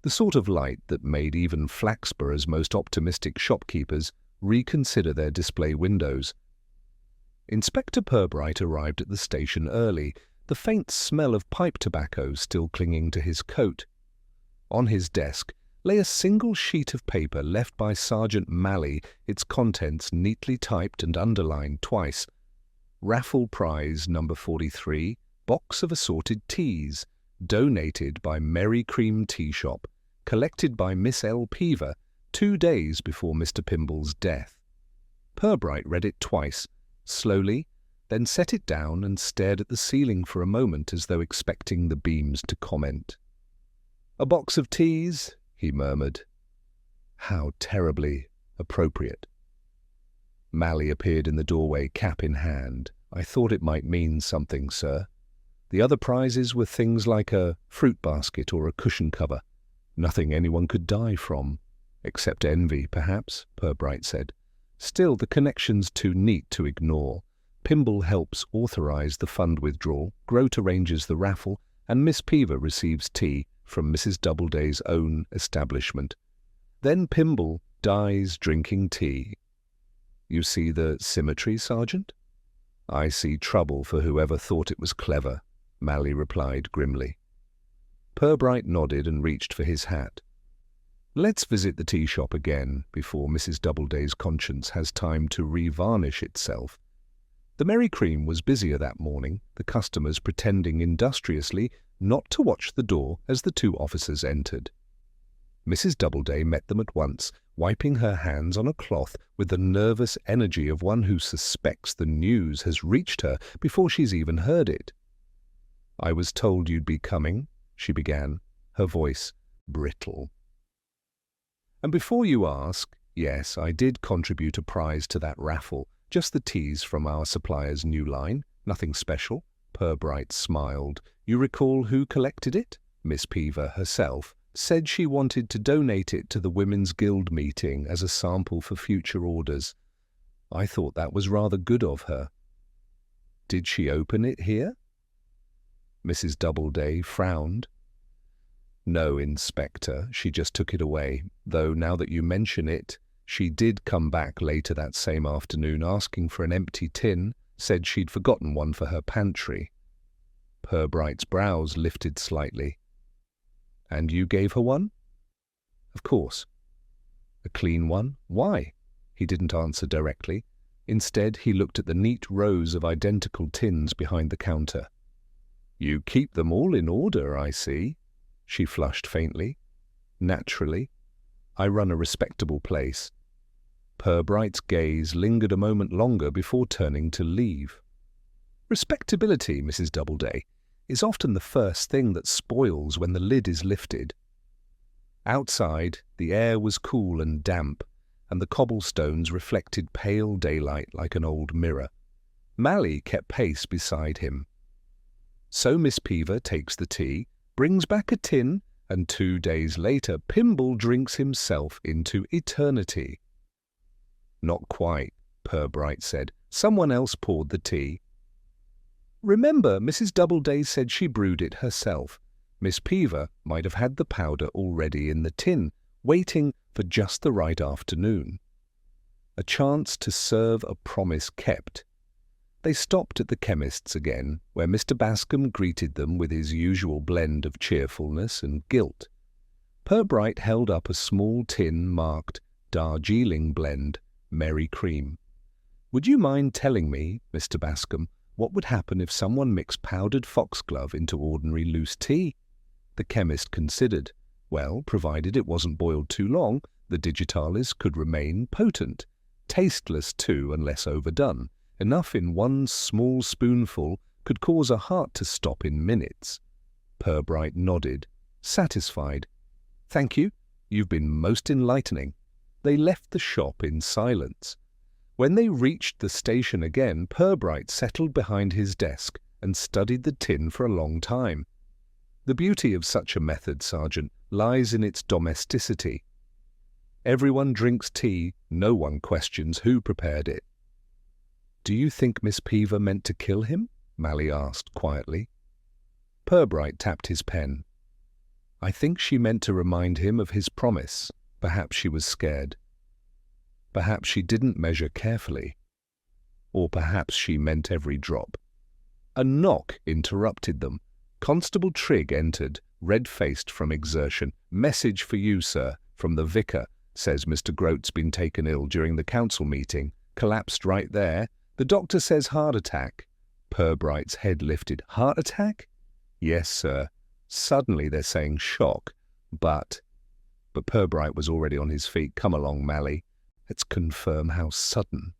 the sort of light that made even Flaxborough's most optimistic shopkeepers reconsider their display windows. Inspector Purbright arrived at the station early, the faint smell of pipe tobacco still clinging to his coat. On his desk lay a single sheet of paper left by Sergeant Mally, its contents neatly typed and underlined twice. Raffle prize number 43, box of assorted teas, donated by Merry Cream Tea Shop, collected by Miss L. Peever 2 days before Mr. Pimble's death. Purbright read it twice, slowly, then set it down and stared at the ceiling for a moment as though expecting the beams to comment. A box of teas, he murmured. How terribly appropriate. Mally appeared in the doorway, cap in hand. I thought it might mean something, sir. The other prizes were things like a fruit basket or a cushion cover. Nothing anyone could die from. Except envy, perhaps, Purbright said. Still, the connection's too neat to ignore. Pimble helps authorize the fund withdrawal, Grote arranges the raffle, and Miss Peever receives tea from Mrs. Doubleday's own establishment. Then Pimble dies drinking tea. You see the symmetry, Sergeant? I see trouble for whoever thought it was clever, Mally replied grimly. Purbright nodded and reached for his hat. Let's visit the tea shop again before Mrs. Doubleday's conscience has time to revarnish itself. The Merry Cream was busier that morning, the customers pretending industriously not to watch the door as the two officers entered. Mrs. Doubleday met them at once, wiping her hands on a cloth with the nervous energy of one who suspects the news has reached her before she's even heard it. I was told you'd be coming, she began, her voice brittle. And before you ask, yes, I did contribute a prize to that raffle, just the teas from our supplier's new line, nothing special. Purbright smiled. You recall who collected it? Miss Peever herself said she wanted to donate it to the Women's Guild meeting as a sample for future orders. I thought that was rather good of her. Did she open it here? Mrs. Doubleday frowned. No, Inspector, she just took it away, though now that you mention it, she did come back later that same afternoon asking for an empty tin, said she'd forgotten one for her pantry. Purbright's brows lifted slightly. And you gave her one? Of course. A clean one? Why? He didn't answer directly. Instead, he looked at the neat rows of identical tins behind the counter. You keep them all in order, I see. She flushed faintly. Naturally. I run a respectable place. Purbright's gaze lingered a moment longer before turning to leave. Respectability, Mrs. Doubleday, is often the first thing that spoils when the lid is lifted. Outside, the air was cool and damp, and the cobblestones reflected pale daylight like an old mirror. Mally kept pace beside him. So Miss Peever takes the tea, brings back a tin, and 2 days later Pimble drinks himself into eternity. Not quite, Purbright said. Someone else poured the tea. Remember, Mrs. Doubleday said she brewed it herself. Miss Peever might have had the powder already in the tin, waiting for just the right afternoon. A chance to serve a promise kept. They stopped at the chemist's again, where Mr. Bascom greeted them with his usual blend of cheerfulness and guilt. Purbright held up a small tin marked Darjeeling Blend, Merry Cream. Would you mind telling me, Mr. Bascom, what would happen if someone mixed powdered foxglove into ordinary loose tea? The chemist considered. Well, provided it wasn't boiled too long, the digitalis could remain potent. Tasteless, too, unless overdone. Enough in one small spoonful could cause a heart to stop in minutes. Purbright nodded, satisfied. Thank you. You've been most enlightening. They left the shop in silence. When they reached the station again, Purbright settled behind his desk and studied the tin for a long time. The beauty of such a method, Sergeant, lies in its domesticity. Everyone drinks tea, no one questions who prepared it. Do you think Miss Peever meant to kill him? Mally asked quietly. Purbright tapped his pen. I think she meant to remind him of his promise. Perhaps she was scared. Perhaps she didn't measure carefully. Or perhaps she meant every drop. A knock interrupted them. Constable Trigg entered, red-faced from exertion. Message for you, sir, from the vicar. Says Mr. Groat's been taken ill during the council meeting. Collapsed right there. The doctor says heart attack. Purbright's head lifted. Heart attack? Yes, sir. Suddenly they're saying shock. But Purbright was already on his feet. Come along, Mally. Let's confirm how sudden.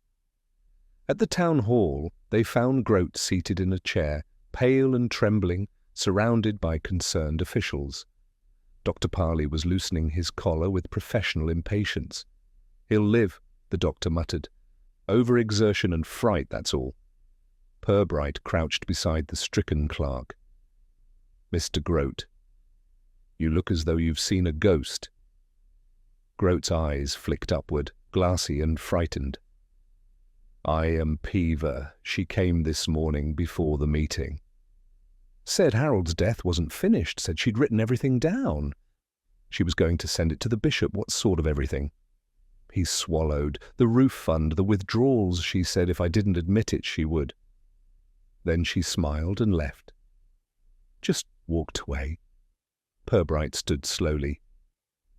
At the town hall, they found Groat seated in a chair, pale and trembling, surrounded by concerned officials. Dr. Parley was loosening his collar with professional impatience. He'll live, the doctor muttered. Overexertion and fright, that's all. Purbright crouched beside the stricken clerk. Mr. Groat, you look as though you've seen a ghost. Groat's eyes flicked upward, glassy and frightened. I am Peever. She came this morning before the meeting. Said Harold's death wasn't finished, said she'd written everything down. She was going to send it to the bishop. What sort of everything? He swallowed. The roof fund, the withdrawals, she said if I didn't admit it, she would. Then she smiled and left. Just walked away. Purbright stood slowly.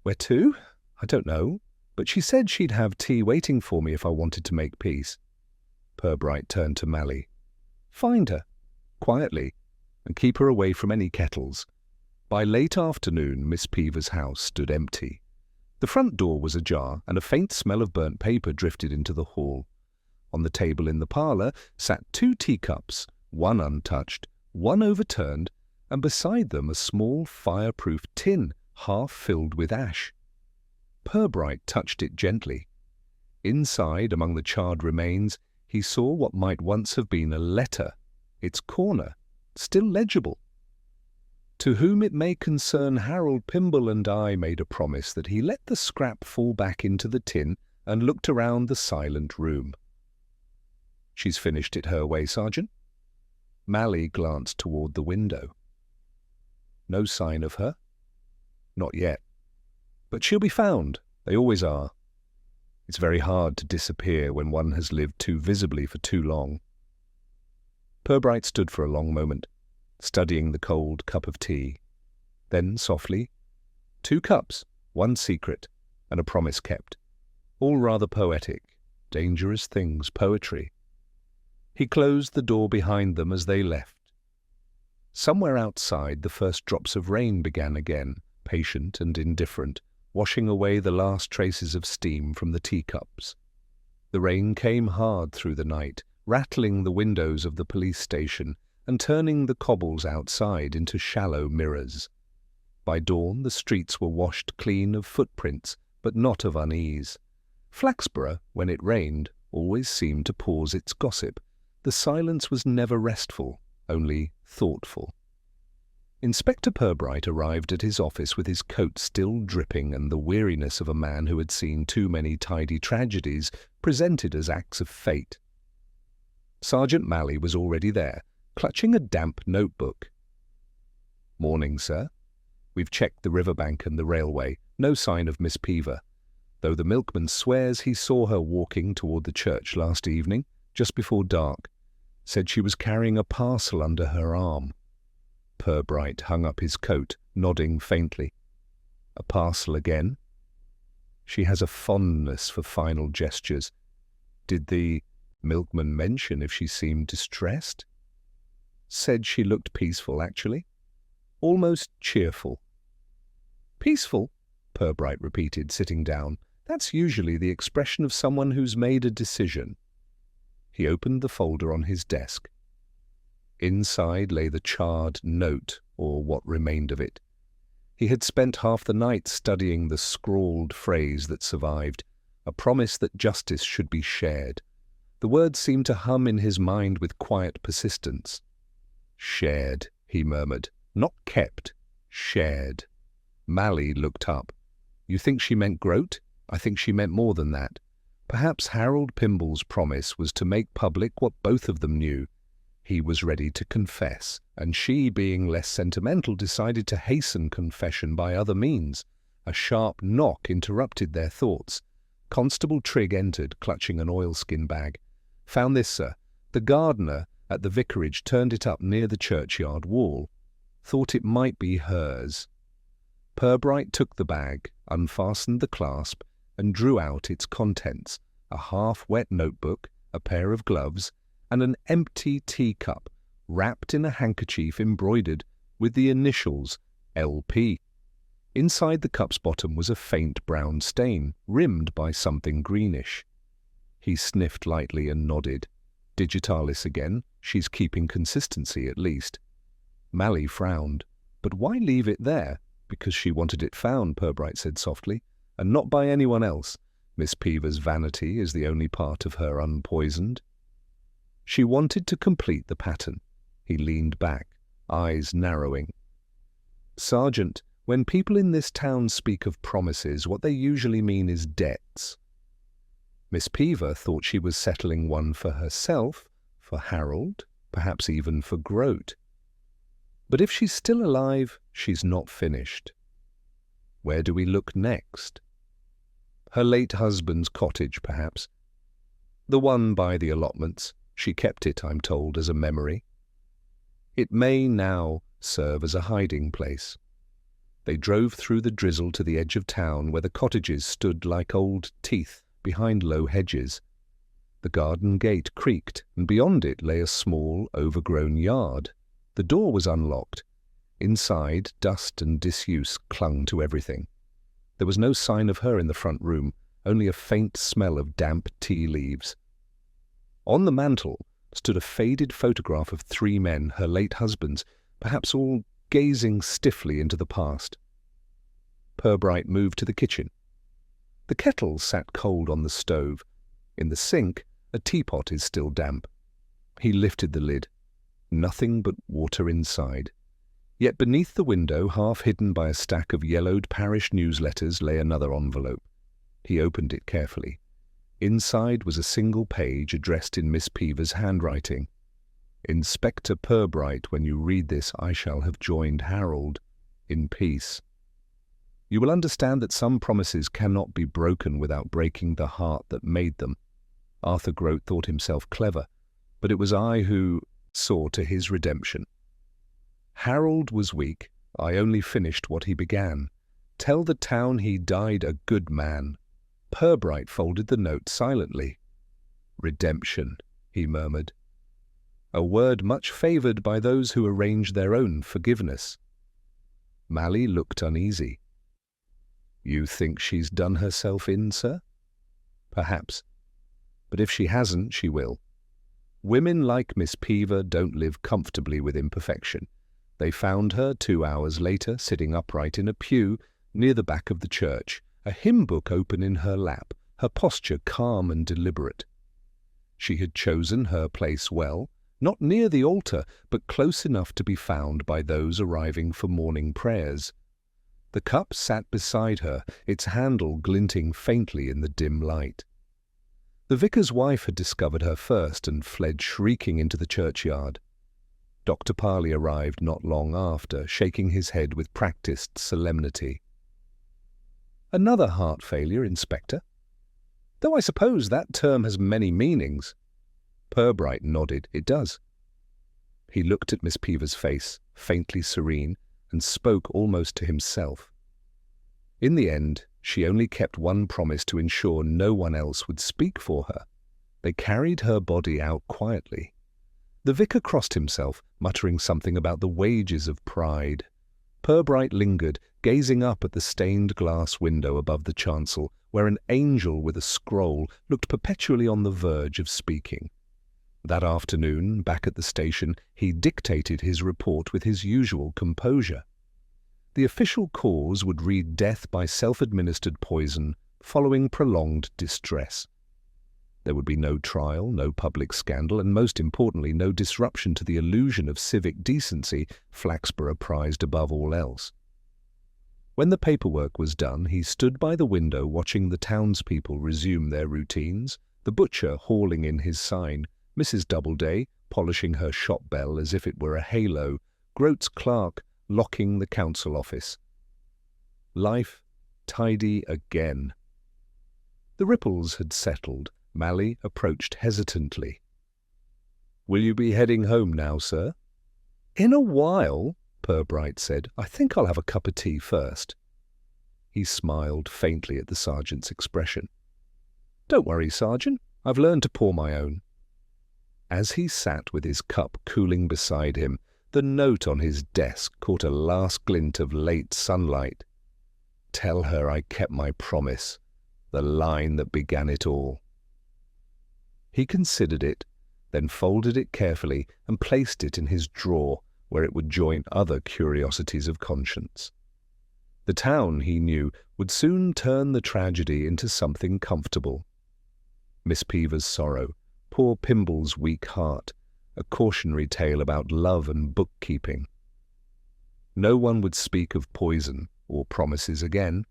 Where to? I don't know, but she said she'd have tea waiting for me if I wanted to make peace. Purbright turned to Mally. Find her, quietly, and keep her away from any kettles. By late afternoon, Miss Peever's house stood empty. The front door was ajar, and a faint smell of burnt paper drifted into the hall. On the table in the parlour sat 2 teacups, one untouched, one overturned, and beside them a small fireproof tin, half filled with ash. Purbright touched it gently. Inside, among the charred remains, he saw what might once have been a letter, its corner still legible. To whom it may concern, Harold Pimble and I made a promise that he let the scrap fall back into the tin and looked around the silent room. She's finished it her way, Sergeant. Mally glanced toward the window. No sign of her? Not yet. But she'll be found. They always are. It's very hard to disappear when one has lived too visibly for too long. Purbright stood for a long moment, studying the cold cup of tea. Then, softly, 2 cups, 1 secret, and a promise kept. All rather poetic, dangerous things, poetry. He closed the door behind them as they left. Somewhere outside, the first drops of rain began again, patient and indifferent, washing away the last traces of steam from the teacups. The rain came hard through the night, rattling the windows of the police station and turning the cobbles outside into shallow mirrors. By dawn, the streets were washed clean of footprints, but not of unease. Flaxborough, when it rained, always seemed to pause its gossip. The silence was never restful, only thoughtful. Inspector Purbright arrived at his office with his coat still dripping and the weariness of a man who had seen too many tidy tragedies presented as acts of fate. Sergeant Malley was already there, clutching a damp notebook. "Morning, sir. We've checked the riverbank and the railway. No sign of Miss Peever, though the milkman swears he saw her walking toward the church last evening, just before dark. Said she was carrying a parcel under her arm." Purbright hung up his coat, nodding faintly. "A parcel again?" "She has a fondness for final gestures. Did the milkman mention if she seemed distressed?" "Said she looked peaceful, actually. Almost cheerful." "Peaceful?" Purbright repeated, sitting down. "That's usually the expression of someone who's made a decision." He opened the folder on his desk. Inside lay the charred note, or what remained of it. He had spent half the night studying the scrawled phrase that survived, a promise that justice should be shared. The words seemed to hum in his mind with quiet persistence. "Shared," he murmured. "Not kept. Shared." Malley looked up. "You think she meant Grote? I think she meant more than that. Perhaps Harold Pimble's promise was to make public what both of them knew. He was ready to confess, and she, being less sentimental, decided to hasten confession by other means. A sharp knock interrupted their thoughts. Constable Trigg entered, clutching an oilskin bag. "Found this, sir. The gardener at the vicarage turned it up near the churchyard wall. Thought it might be hers." Purbright took the bag, unfastened the clasp, and drew out its contents: a half-wet notebook, a pair of gloves, and an empty teacup, wrapped in a handkerchief embroidered with the initials LP. Inside the cup's bottom was a faint brown stain, rimmed by something greenish. He sniffed lightly and nodded. "Digitalis again. She's keeping consistency, at least." Malley frowned. "But why leave it there?" "Because she wanted it found," Purbright said softly, "and not by anyone else. Miss Peever's vanity is the only part of her unpoisoned." She wanted to complete the pattern. He leaned back, eyes narrowing. "Sergeant, when people in this town speak of promises, what they usually mean is debts. Miss Peever thought she was settling one for herself, for Harold, perhaps even for Grote. But if she's still alive, she's not finished. Where do we look next? Her late husband's cottage, perhaps. The one by the allotments. She kept it, I'm told, as a memory. It may now serve as a hiding place." They drove through the drizzle to the edge of town, where the cottages stood like old teeth behind low hedges. The garden gate creaked, and beyond it lay a small, overgrown yard. The door was unlocked. Inside, dust and disuse clung to everything. There was no sign of her in the front room, only a faint smell of damp tea leaves. On the mantel stood a faded photograph of 3 men, her late husbands, perhaps all gazing stiffly into the past. Purbright moved to the kitchen. The kettle sat cold on the stove. In the sink, a teapot is still damp. He lifted the lid. Nothing but water inside. Yet beneath the window, half hidden by a stack of yellowed parish newsletters, lay another envelope. He opened it carefully. Inside was a single page addressed in Miss Peever's handwriting. "Inspector Purbright, when you read this, I shall have joined Harold in peace. You will understand that some promises cannot be broken without breaking the heart that made them. Arthur Grote thought himself clever, but it was I who saw to his redemption. Harold was weak. I only finished what he began. Tell the town he died a good man." Purbright folded the note silently. "Redemption," he murmured. a word much favoured by those who arrange their own forgiveness. Mally looked uneasy. "You think she's done herself in, sir?" "Perhaps. But if she hasn't, she will. Women like Miss Peever don't live comfortably with imperfection. They found her 2 hours later sitting upright in a pew near the back of the church, a hymn book open in her lap, her posture calm and deliberate. She had chosen her place well, not near the altar, but close enough to be found by those arriving for morning prayers. The cup sat beside her, its handle glinting faintly in the dim light. The vicar's wife had discovered her first and fled shrieking into the churchyard. Dr. Parley arrived not long after, shaking his head with practised solemnity. "Another heart failure, Inspector? Though I suppose that term has many meanings." Purbright nodded. "It does." He looked at Miss Peever's face, faintly serene, and spoke almost to himself. In the end, she only kept one promise to ensure no one else would speak for her. They carried her body out quietly. The vicar crossed himself, muttering something about the wages of pride. Purbright lingered, gazing up at the stained glass window above the chancel, where an angel with a scroll looked perpetually on the verge of speaking. That afternoon, back at the station, he dictated his report with his usual composure. The official cause would read death by self-administered poison following prolonged distress. There would be no trial, no public scandal, and most importantly, no disruption to the illusion of civic decency Flaxborough prized above all else. When the paperwork was done, he stood by the window watching the townspeople resume their routines, the butcher hauling in his sign, Mrs. Doubleday polishing her shop bell as if it were a halo, Groat's clerk locking the council office. Life tidy again. The ripples had settled. Mally approached hesitantly. "Will you be heading home now, sir?" "In a while," Purbright said. "I think I'll have a cup of tea first." He smiled faintly at the sergeant's expression. "Don't worry, Sergeant. I've learned to pour my own." As he sat with his cup cooling beside him, the note on his desk caught a last glint of late sunlight. "Tell her I kept my promise," the line that began it all. He considered it, then folded it carefully and placed it in his drawer where it would join other curiosities of conscience. The town, he knew, would soon turn the tragedy into something comfortable. Miss Peever's sorrow, poor Pimble's weak heart, a cautionary tale about love and bookkeeping. No one would speak of poison or promises again.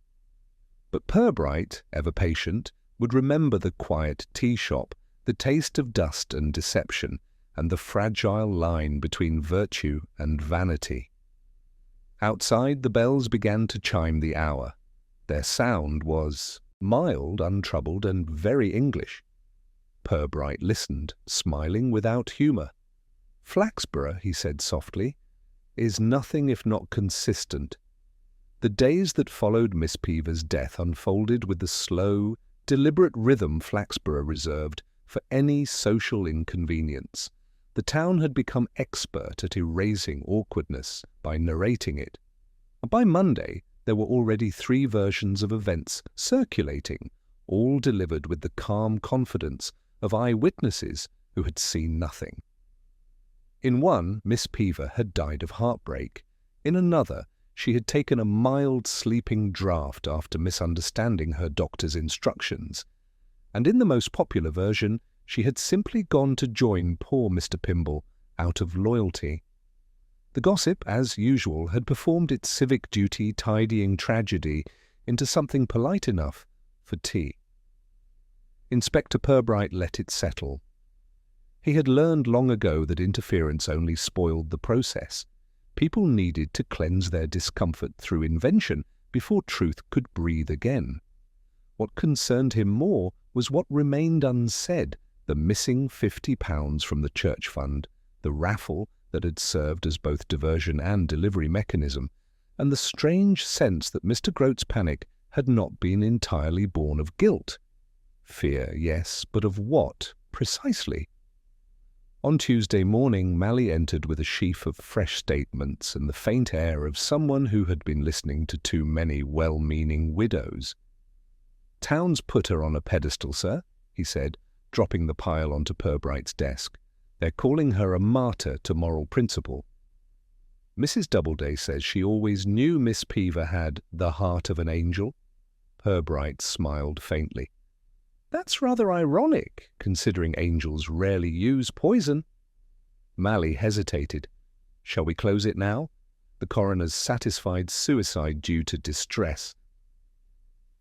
But Purbright, ever patient, would remember the quiet tea shop, the taste of dust and deception, and the fragile line between virtue and vanity. Outside, the bells began to chime the hour. Their sound was mild, untroubled, and very English. Purbright listened, smiling without humour. "Flaxborough," he said softly, "is nothing if not consistent." The days that followed Miss Peever's death unfolded with the slow, deliberate rhythm Flaxborough reserved for any social inconvenience. The town had become expert at erasing awkwardness by narrating it. By Monday, there were already 3 versions of events circulating, all delivered with the calm confidence of eyewitnesses who had seen nothing. In one, Miss Peever had died of heartbreak. In another, she had taken a mild sleeping draught after misunderstanding her doctor's instructions. And in the most popular version, she had simply gone to join poor Mr. Pimble out of loyalty. The gossip, as usual, had performed its civic duty tidying tragedy into something polite enough for tea. Inspector Purbright let it settle. He had learned long ago that interference only spoiled the process. People needed to cleanse their discomfort through invention before truth could breathe again. What concerned him more was what remained unsaid, the missing £50 from the church fund, the raffle that had served as both diversion and delivery mechanism, and the strange sense that Mr. Groat's panic had not been entirely born of guilt. Fear, yes, but of what, precisely? On Tuesday morning, Mally entered with a sheaf of fresh statements and the faint air of someone who had been listening to too many well-meaning widows. "Town's put her on a pedestal, sir," he said, dropping the pile onto Purbright's desk. "They're calling her a martyr to moral principle. Mrs. Doubleday says she always knew Miss Peever had the heart of an angel." Purbright smiled faintly. "That's rather ironic, considering angels rarely use poison." Mally hesitated. "Shall we close it now? The coroner's satisfied suicide due to distress."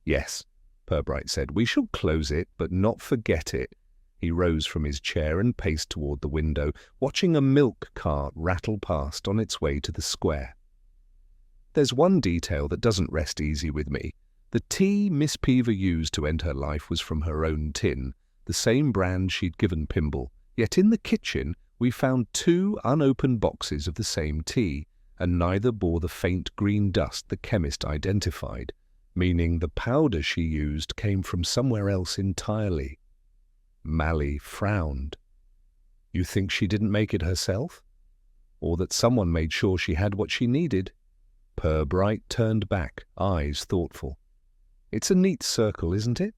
"Yes," Purbright said, "we shall close it, but not forget it." He rose from his chair and paced toward the window, watching a milk cart rattle past on its way to the square. "There's one detail that doesn't rest easy with me. The tea Miss Peever used to end her life was from her own tin, the same brand she'd given Pimble. Yet in the kitchen we found 2 unopened boxes of the same tea, and neither bore the faint green dust the chemist identified, meaning the powder she used came from somewhere else entirely." Mally frowned. "You think she didn't make it herself? Or that someone made sure she had what she needed?" Purbright turned back, eyes thoughtful. "It's a neat circle, isn't it?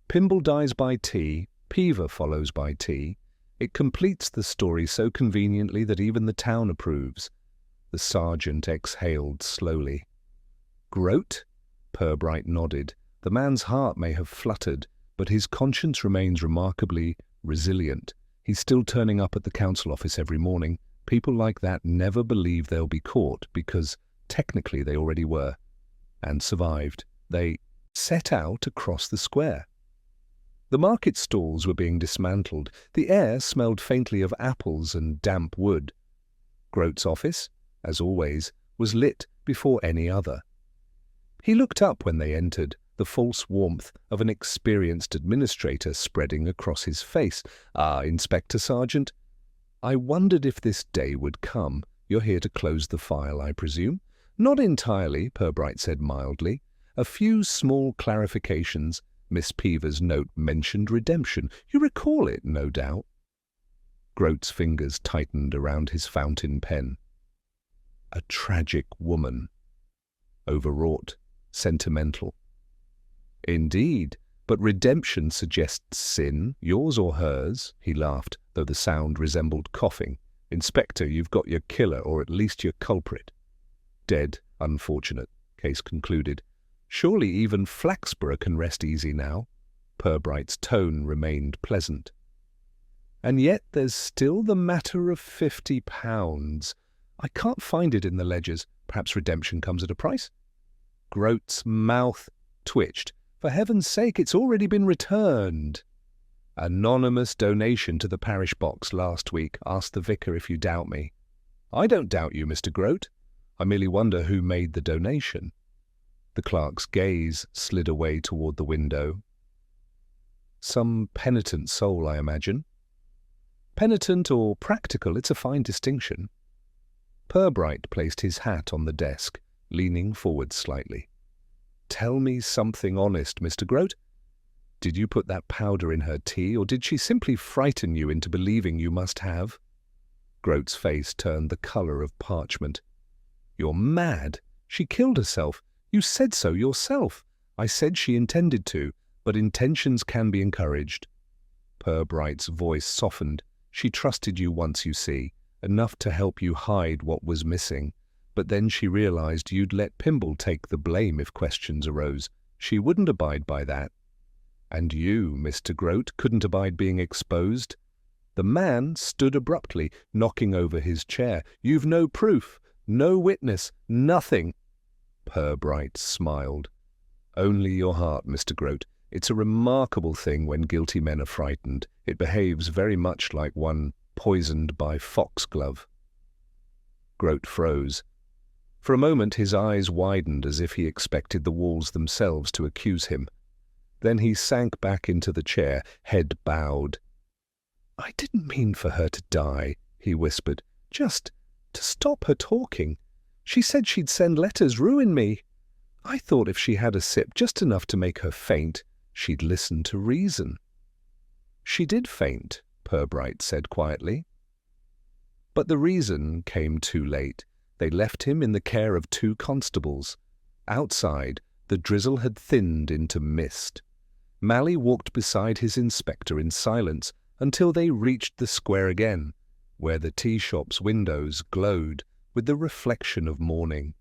Pimble dies by tea, Peever follows by tea. It completes the story so conveniently that even the town approves." The sergeant exhaled slowly. "Grote?" Purbright nodded. The man's heart may have fluttered, but his conscience remains remarkably resilient. He's still turning up at the council office every morning. People like that never believe they'll be caught, because technically they already were, and survived. They set out across the square. The market stalls were being dismantled. The air smelled faintly of apples and damp wood. Grote's office, as always, was lit before any other. He looked up when they entered, the false warmth of an experienced administrator spreading across his face. "Ah, Inspector Sergeant, I wondered if this day would come. You're here to close the file, I presume?" "Not entirely," Purbright said mildly. "A few small clarifications. Miss Peever's note mentioned redemption. You recall it, no doubt." Grote's fingers tightened around his fountain pen. "A tragic woman. Overwrought. Sentimental." "Indeed, but redemption suggests sin, yours or hers," he laughed, though the sound resembled coughing. "Inspector, you've got your killer, or at least your culprit. Dead, unfortunate," Case concluded. "Surely even Flaxborough can rest easy now." Purbright's tone remained pleasant. "And yet there's still the matter of £50. I can't find it in the ledgers. Perhaps redemption comes at a price?" Grote's mouth twitched. "For heaven's sake, it's already been returned." "Anonymous donation to the parish box last week. Ask the vicar if you doubt me." "I don't doubt you, Mr. Grote. I merely wonder who made the donation." The clerk's gaze slid away toward the window. "Some penitent soul, I imagine." "Penitent or practical, it's a fine distinction." Purbright placed his hat on the desk, leaning forward slightly. "Tell me something honest, Mr. Grote. Did you put that powder in her tea, or did she simply frighten you into believing you must have?" Grote's face turned the color of parchment. "You're mad. She killed herself. You said so yourself." "I said she intended to, but intentions can be encouraged." Purbright's voice softened. "She trusted you once, you see, enough to help you hide what was missing. But then she realized you'd let Pimble take the blame if questions arose. She wouldn't abide by that. And you, Mr. Grote, couldn't abide being exposed." The man stood abruptly, knocking over his chair. "You've no proof, no witness, nothing." Purbright smiled. "Only your heart, Mr. Grote. It's a remarkable thing when guilty men are frightened. It behaves very much like one poisoned by foxglove." Grote froze. For a moment his eyes widened as if he expected the walls themselves to accuse him. Then he sank back into the chair, head bowed. "I didn't mean for her to die," he whispered. "Just to stop her talking. She said she'd send letters, ruin me. I thought if she had a sip, just enough to make her faint, she'd listen to reason." "She did faint," Purbright said quietly. But the reason came too late. They left him in the care of 2 constables. Outside, the drizzle had thinned into mist. Mally walked beside his inspector in silence until they reached the square again, where the tea shop's windows glowed with the reflection of morning.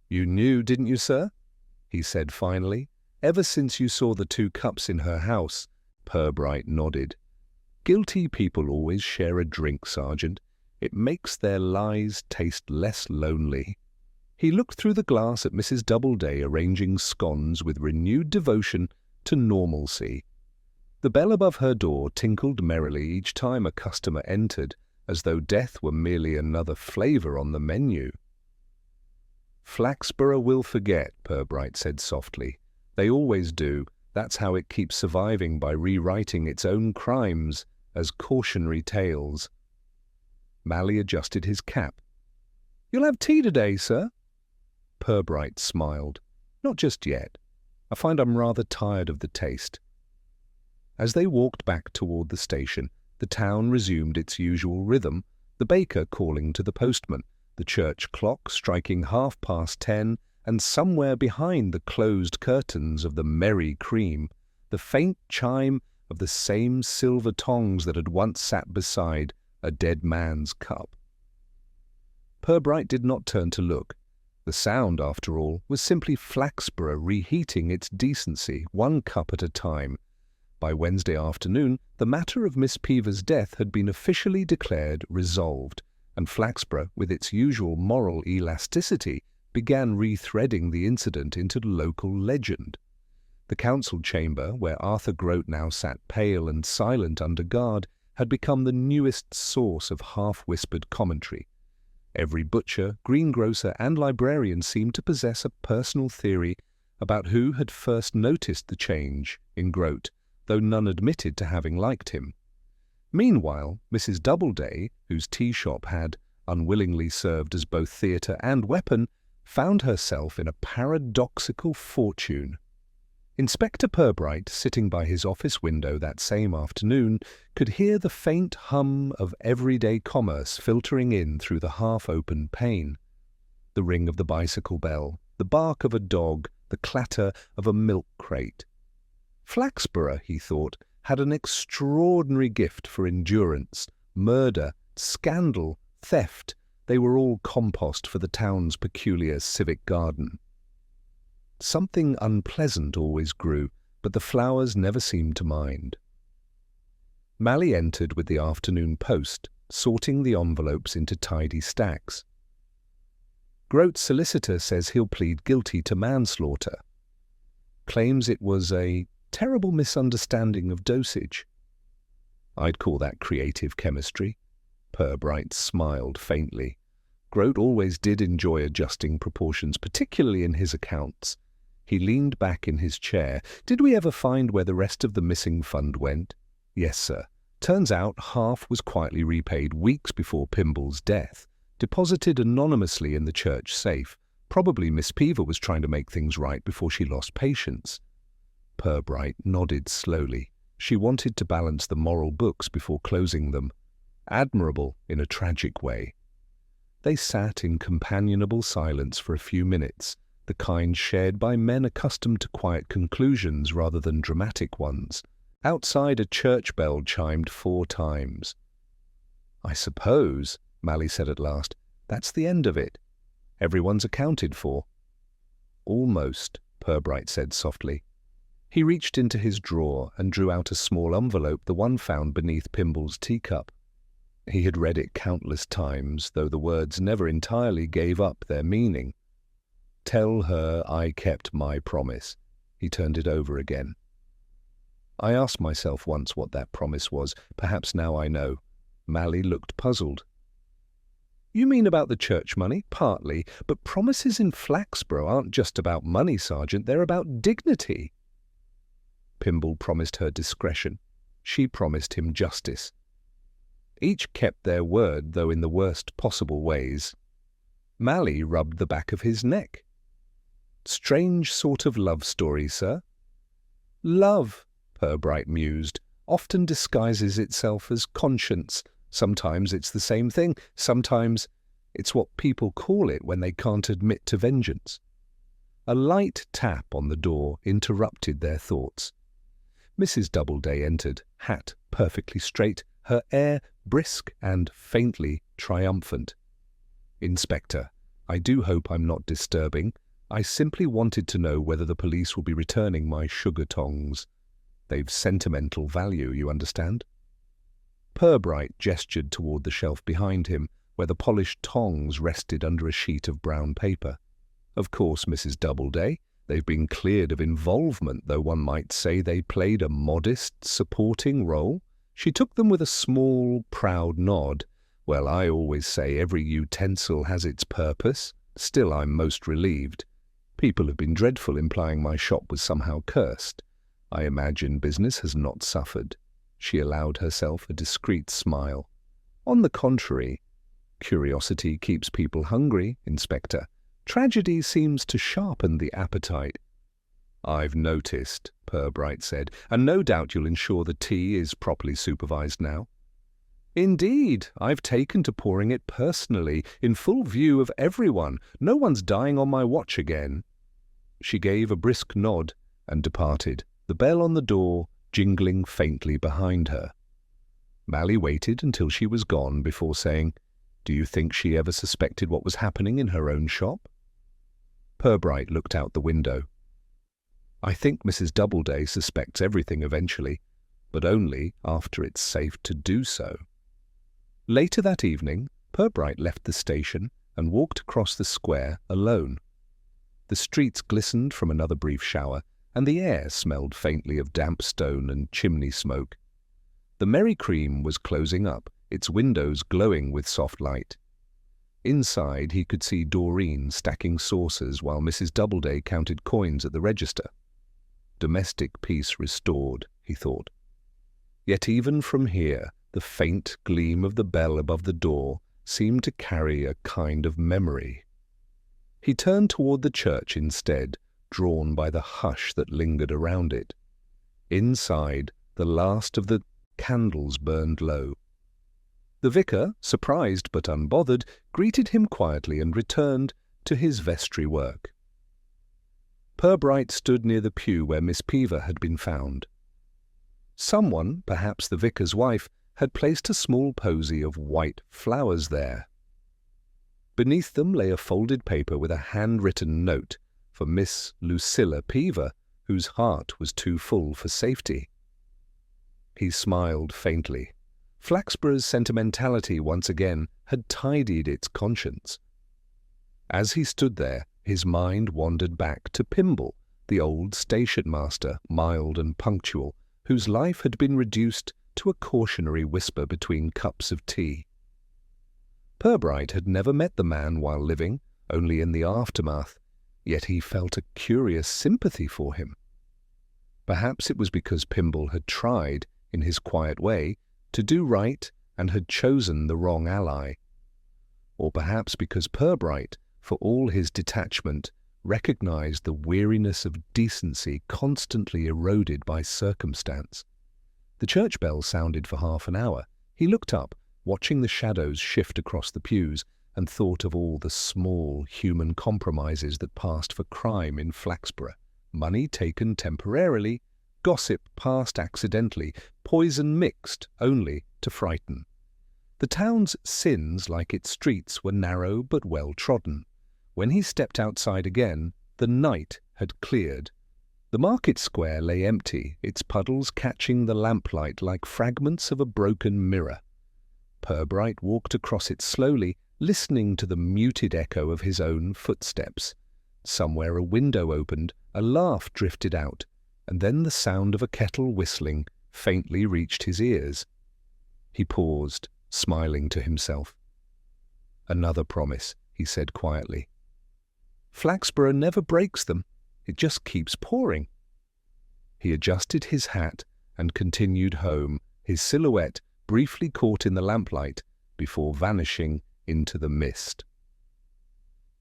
"You knew, didn't you, sir?" he said finally. "Ever since you saw the 2 cups in her house." Purbright nodded. "Guilty people always share a drink, Sergeant. It makes their lies taste less lonely." He looked through the glass at Mrs. Doubleday arranging scones with renewed devotion to normalcy. The bell above her door tinkled merrily each time a customer entered, as though death were merely another flavor on the menu. "Flaxborough will forget," Purbright said softly. "They always do. That's how it keeps surviving, by rewriting its own crimes as cautionary tales." Mally adjusted his cap. "You'll have tea today, sir?" Purbright smiled. "Not just yet. I find I'm rather tired of the taste." As they walked back toward the station, the town resumed its usual rhythm, the baker calling to the postman, the church clock striking 10:30, and somewhere behind the closed curtains of the Merry Cream, the faint chime of the same silver tongs that had once sat beside a dead man's cup. Purbright did not turn to look. The sound, after all, was simply Flaxborough reheating its decency, 1 cup at a time. By Wednesday afternoon, the matter of Miss Peever's death had been officially declared resolved, and Flaxborough, with its usual moral elasticity, began rethreading the incident into local legend. The council chamber, where Arthur Grote now sat pale and silent under guard, had become the newest source of half-whispered commentary. Every butcher, greengrocer, and librarian seemed to possess a personal theory about who had first noticed the change in Grote, though none admitted to having liked him. Meanwhile, Mrs. Doubleday, whose tea shop had unwillingly served as both theatre and weapon, found herself in a paradoxical fortune. Inspector Purbright, sitting by his office window that same afternoon, could hear the faint hum of everyday commerce filtering in through the half-open pane. The ring of the bicycle bell, the bark of a dog, the clatter of a milk crate. Flaxborough, he thought, had an extraordinary gift for endurance. Murder, scandal, theft, they were all compost for the town's peculiar civic garden. Something unpleasant always grew, but the flowers never seemed to mind. Mally entered with the afternoon post, sorting the envelopes into tidy stacks. "Grote's solicitor says he'll plead guilty to manslaughter. Claims it was a terrible misunderstanding of dosage." "I'd call that creative chemistry." Purbright smiled faintly. Grote always did enjoy adjusting proportions, particularly in his accounts. He leaned back in his chair. "Did we ever find where the rest of the missing fund went?" "Yes, sir. Turns out half was quietly repaid weeks before Pimble's death, deposited anonymously in the church safe. Probably Miss Peever was trying to make things right before she lost patience." Purbright nodded slowly. She wanted to balance the moral books before closing them. Admirable in a tragic way. They sat in companionable silence for a few minutes, the kind shared by men accustomed to quiet conclusions rather than dramatic ones. Outside, a church bell chimed 4 times. "I suppose," Mally said at last, "that's the end of it. Everyone's accounted for." "Almost," Purbright said softly. He reached into his drawer and drew out a small envelope, the one found beneath Pimble's teacup. He had read it countless times, though the words never entirely gave up their meaning. "Tell her I kept my promise." He turned it over again. "I asked myself once what that promise was. Perhaps now I know." Mally looked puzzled. "You mean about the church money?" "Partly, but promises in Flaxborough aren't just about money, Sergeant. They're about dignity." Pimble promised her discretion. She promised him justice. Each kept their word, though in the worst possible ways. Mally rubbed the back of his neck. "Strange sort of love story, sir." "Love," Purbright mused, often disguises itself as conscience. Sometimes it's the same thing, sometimes it's what people call it when they can't admit to vengeance. A light tap on the door interrupted their thoughts. Mrs. Doubleday entered, hat perfectly straight, her air brisk and faintly triumphant. "Inspector, I do hope I'm not disturbing. I simply wanted to know whether the police will be returning my sugar tongs. They've sentimental value, you understand?" Purbright gestured toward the shelf behind him, where the polished tongs rested under a sheet of brown paper. "Of course, Mrs. Doubleday, they've been cleared of involvement, though one might say they played a modest, supporting role." She took them with a small, proud nod. "Well, I always say every utensil has its purpose. Still, I'm most relieved. People have been dreadful, implying my shop was somehow cursed. I imagine business has not suffered." She allowed herself a discreet smile. "On the contrary, curiosity keeps people hungry, Inspector. Tragedy seems to sharpen the appetite." "I've noticed," Purbright said, "and no doubt you'll ensure the tea is properly supervised now." "Indeed, I've taken to pouring it personally, in full view of everyone. No one's dying on my watch again." She gave a brisk nod and departed, the bell on the door jingling faintly behind her. Mally waited until she was gone before saying, "Do you think she ever suspected what was happening in her own shop?" Purbright looked out the window. "I think Mrs. Doubleday suspects everything eventually, but only after it's safe to do so." Later that evening, Purbright left the station and walked across the square alone. The streets glistened from another brief shower, and the air smelled faintly of damp stone and chimney smoke. The Merry Cream was closing up, its windows glowing with soft light. Inside he could see Doreen stacking saucers while Mrs. Doubleday counted coins at the register. Domestic peace restored, he thought. Yet even from here, the faint gleam of the bell above the door seemed to carry a kind of memory. He turned toward the church instead, drawn by the hush that lingered around it. Inside, the last of the candles burned low. The vicar, surprised but unbothered, greeted him quietly and returned to his vestry work. Purbright stood near the pew where Miss Peaver had been found. Someone, perhaps the vicar's wife, had placed a small posy of white flowers there. Beneath them lay a folded paper with a handwritten note for Miss Lucilla Peaver, whose heart was too full for safety. He smiled faintly. Flaxborough's sentimentality once again had tidied its conscience. As he stood there, his mind wandered back to Pimble, the old station-master, mild and punctual, whose life had been reduced to a cautionary whisper between cups of tea. Purbright had never met the man while living, only in the aftermath, yet he felt a curious sympathy for him. Perhaps it was because Pimble had tried, in his quiet way, to do right and had chosen the wrong ally. Or perhaps because Purbright, for all his detachment, recognized the weariness of decency constantly eroded by circumstance. The church bell sounded for half an hour. He looked up, watching the shadows shift across the pews, and thought of all the small human compromises that passed for crime in Flaxborough. Money taken temporarily, gossip passed accidentally, poison mixed only to frighten. The town's sins, like its streets, were narrow but well-trodden. When he stepped outside again, the night had cleared. The market square lay empty, its puddles catching the lamplight like fragments of a broken mirror. Purbright walked across it slowly, listening to the muted echo of his own footsteps. Somewhere a window opened, a laugh drifted out, and then the sound of a kettle whistling faintly reached his ears. He paused, smiling to himself. "Another promise," he said quietly. "Flaxborough never breaks them. It just keeps pouring." He adjusted his hat and continued home, his silhouette briefly caught in the lamplight before vanishing into the mist.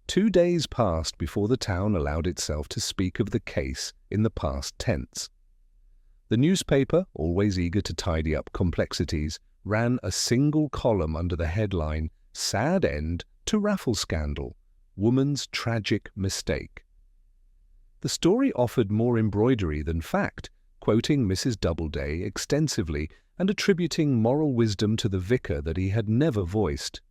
2 days passed before the town allowed itself to speak of the case in the past tense. The newspaper, always eager to tidy up complexities, ran a single column under the headline, "Sad End to Raffle Scandal, Woman's Tragic Mistake." The story offered more embroidery than fact, quoting Mrs. Doubleday extensively and attributing moral wisdom to the vicar that he had never voiced.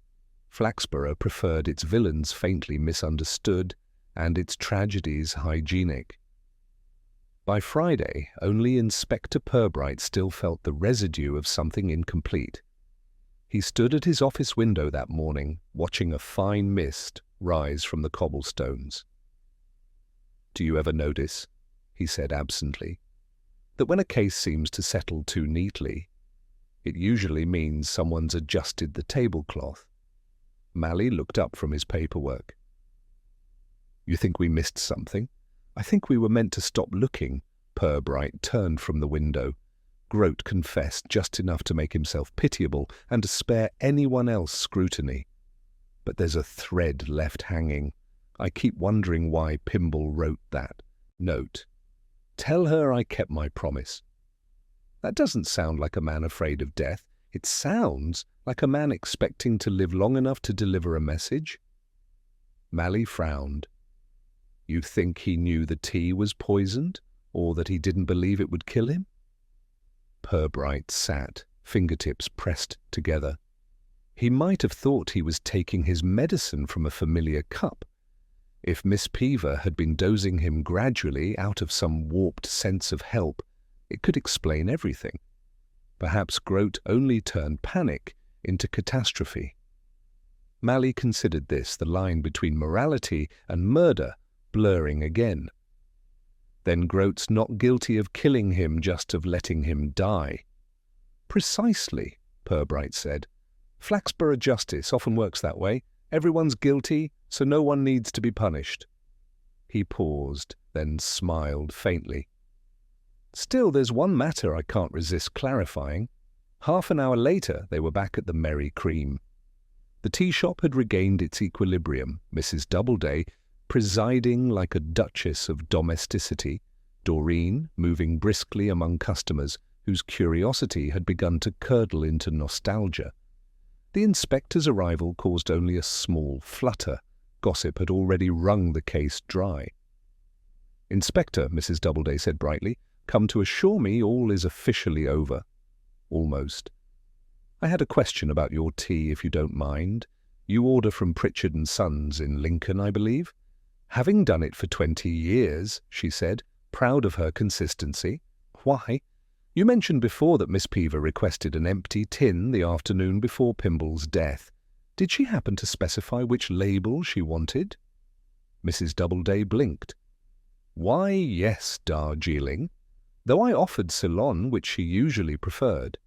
Flaxborough preferred its villains faintly misunderstood and its tragedies hygienic. By Friday, only Inspector Purbright still felt the residue of something incomplete. He stood at his office window that morning, watching a fine mist rise from the cobblestones. "Do you ever notice," he said absently, "that when a case seems to settle too neatly, it usually means someone's adjusted the tablecloth?" Malley looked up from his paperwork. "You think we missed something? I think we were meant to stop looking." Purbright turned from the window. Grote confessed just enough to make himself pitiable and to spare anyone else scrutiny. "But there's a thread left hanging. I keep wondering why Pimble wrote that note. Tell her I kept my promise." That doesn't sound like a man afraid of death. It sounds like a man expecting to live long enough to deliver a message. Malley frowned. "You think he knew the tea was poisoned, or that he didn't believe it would kill him?" Purbright sat, fingertips pressed together. He might have thought he was taking his medicine from a familiar cup. If Miss Peaver had been dosing him gradually out of some warped sense of help, it could explain everything. Perhaps Grote only turned panic into catastrophe. Malley considered this, the line between morality and murder blurring again. "Then Grote's not guilty of killing him, just of letting him die." "Precisely," Purbright said. "Flaxborough justice often works that way. Everyone's guilty, so no one needs to be punished." He paused, then smiled faintly. "Still, there's one matter I can't resist clarifying." Half an hour later, they were back at the Merry Cream. The tea shop had regained its equilibrium, Mrs. Doubleday presiding like a duchess of domesticity, Doreen moving briskly among customers whose curiosity had begun to curdle into nostalgia. The inspector's arrival caused only a small flutter. Gossip had already wrung the case dry. "Inspector," Mrs. Doubleday said brightly, "come to assure me all is officially over." "Almost. I had a question about your tea, if you don't mind. You order from Pritchard & Sons in Lincoln, I believe?" "Having done it for 20 years, she said, proud of her consistency. "Why? You mentioned before that Miss Peaver requested an empty tin the afternoon before Pimble's death. Did she happen to specify which label she wanted?" Mrs. Doubleday blinked. "Why, yes, Darjeeling, though I offered Ceylon, which she usually preferred.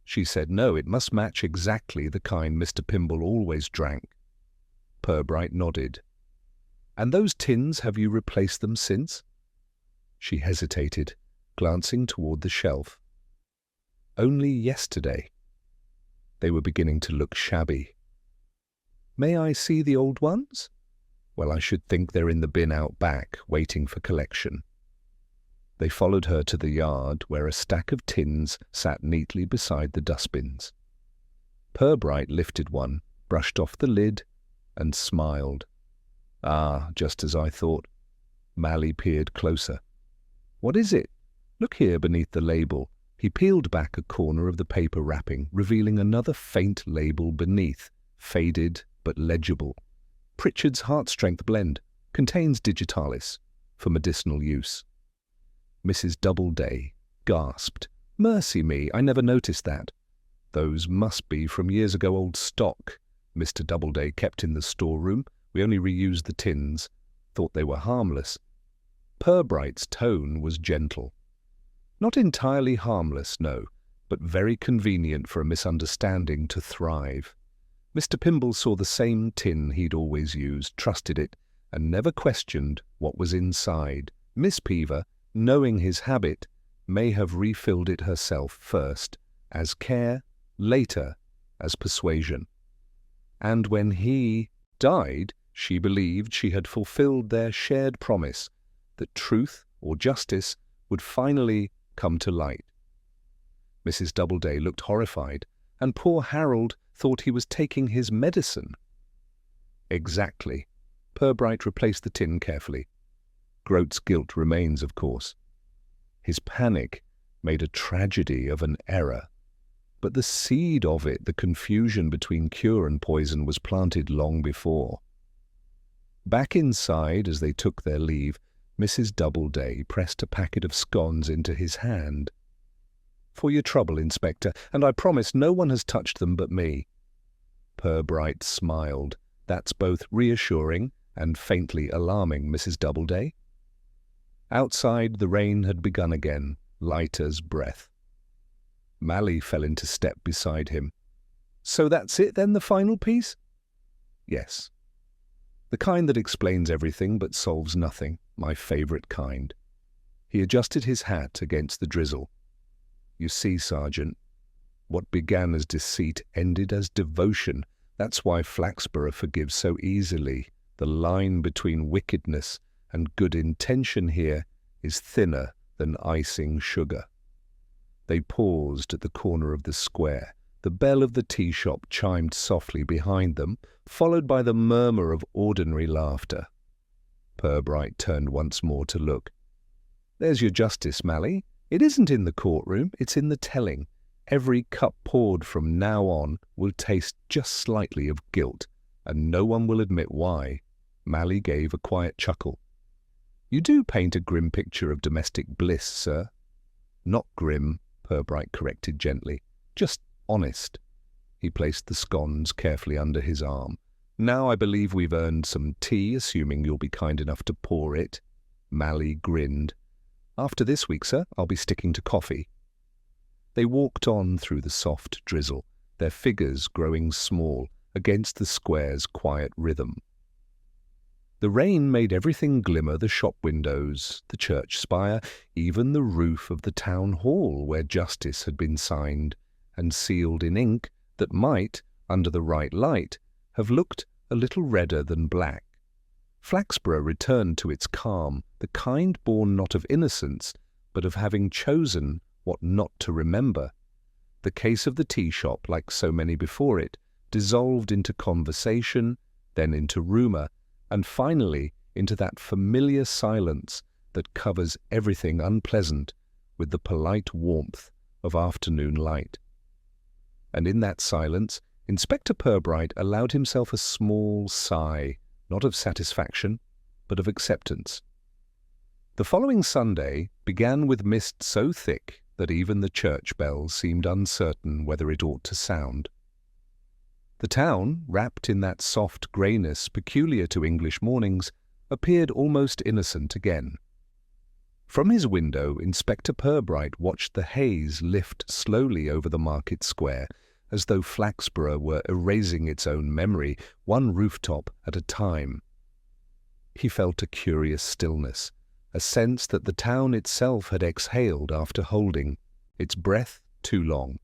She said no, it must match exactly the kind Mr. Pimble always drank." Purbright nodded. "And those tins, have you replaced them since?" She hesitated, glancing toward the shelf. "Only yesterday." They were beginning to look shabby. "May I see the old ones?" "Well, I should think they're in the bin out back, waiting for collection." They followed her to the yard, where a stack of tins sat neatly beside the dustbins. Purbright lifted one, brushed off the lid, and smiled. "Ah, just as I thought." Malley peered closer. "What is it? Look here beneath the label." He peeled back a corner of the paper wrapping, revealing another faint label beneath, faded but legible. "Pritchard's Heart Strength Blend. Contains digitalis. For medicinal use." Mrs. Doubleday gasped. "Mercy me, I never noticed that." "Those must be from years ago old stock Mr. Doubleday kept in the storeroom. We only reused the tins. Thought they were harmless." Purbright's tone was gentle. "Not entirely harmless, no, but very convenient for a misunderstanding to thrive. Mr. Pimble saw the same tin he'd always used, trusted it, and never questioned what was inside. Miss Peaver, knowing his habit, may have refilled it herself first, as care, later, as persuasion. And when he died, she believed she had fulfilled their shared promise that truth or justice would finally come to light. Mrs. Doubleday looked horrified, and poor Harold thought he was taking his medicine. Exactly. Purbright replaced the tin carefully. Groat's guilt remains, of course. His panic made a tragedy of an error, but the seed of it, the confusion between cure and poison, was planted long before. Back inside, as they took their leave, Mrs. Doubleday pressed a packet of scones into his hand. "For your trouble, Inspector, and I promise no one has touched them but me." Purbright smiled. "That's both reassuring and faintly alarming, Mrs. Doubleday." Outside, the rain had begun again, light as breath. Mally fell into step beside him. "So that's it then, the final piece?" "Yes. The kind that explains everything but solves nothing, my favourite kind." He adjusted his hat against the drizzle. "You see, Sergeant, what began as deceit ended as devotion. That's why Flaxborough forgives so easily. The line between wickedness and good intention here is thinner than icing sugar." They paused at the corner of the square. The bell of the tea shop chimed softly behind them, followed by the murmur of ordinary laughter. Purbright turned once more to look. "There's your justice, Mally. It isn't in the courtroom, it's in the telling. Every cup poured from now on will taste just slightly of guilt, and no one will admit why." Mally gave a quiet chuckle. "You do paint a grim picture of domestic bliss, sir." "Not grim," Purbright corrected gently. "Just honest." He placed the scones carefully under his arm. "Now I believe we've earned some tea, assuming you'll be kind enough to pour it." Mally grinned. "After this week, sir, I'll be sticking to coffee." They walked on through the soft drizzle, their figures growing small against the square's quiet rhythm. The rain made everything glimmer: the shop windows, the church spire, even the roof of the town hall where justice had been signed and sealed in ink that might, under the right light, have looked a little redder than black. Flaxborough returned to its calm, the kind born not of innocence, but of having chosen what not to remember. The case of the tea shop, like so many before it, dissolved into conversation, then into rumour, and finally into that familiar silence that covers everything unpleasant with the polite warmth of afternoon light. And in that silence, Inspector Purbright allowed himself a small sigh, not of satisfaction, but of acceptance. The following Sunday began with mist so thick that even the church bells seemed uncertain whether it ought to sound. The town, wrapped in that soft greyness peculiar to English mornings, appeared almost innocent again. From his window, Inspector Purbright watched the haze lift slowly over the market square, as though Flaxborough were erasing its own memory, one rooftop at a time. He felt a curious stillness, a sense that the town itself had exhaled after holding its breath too long.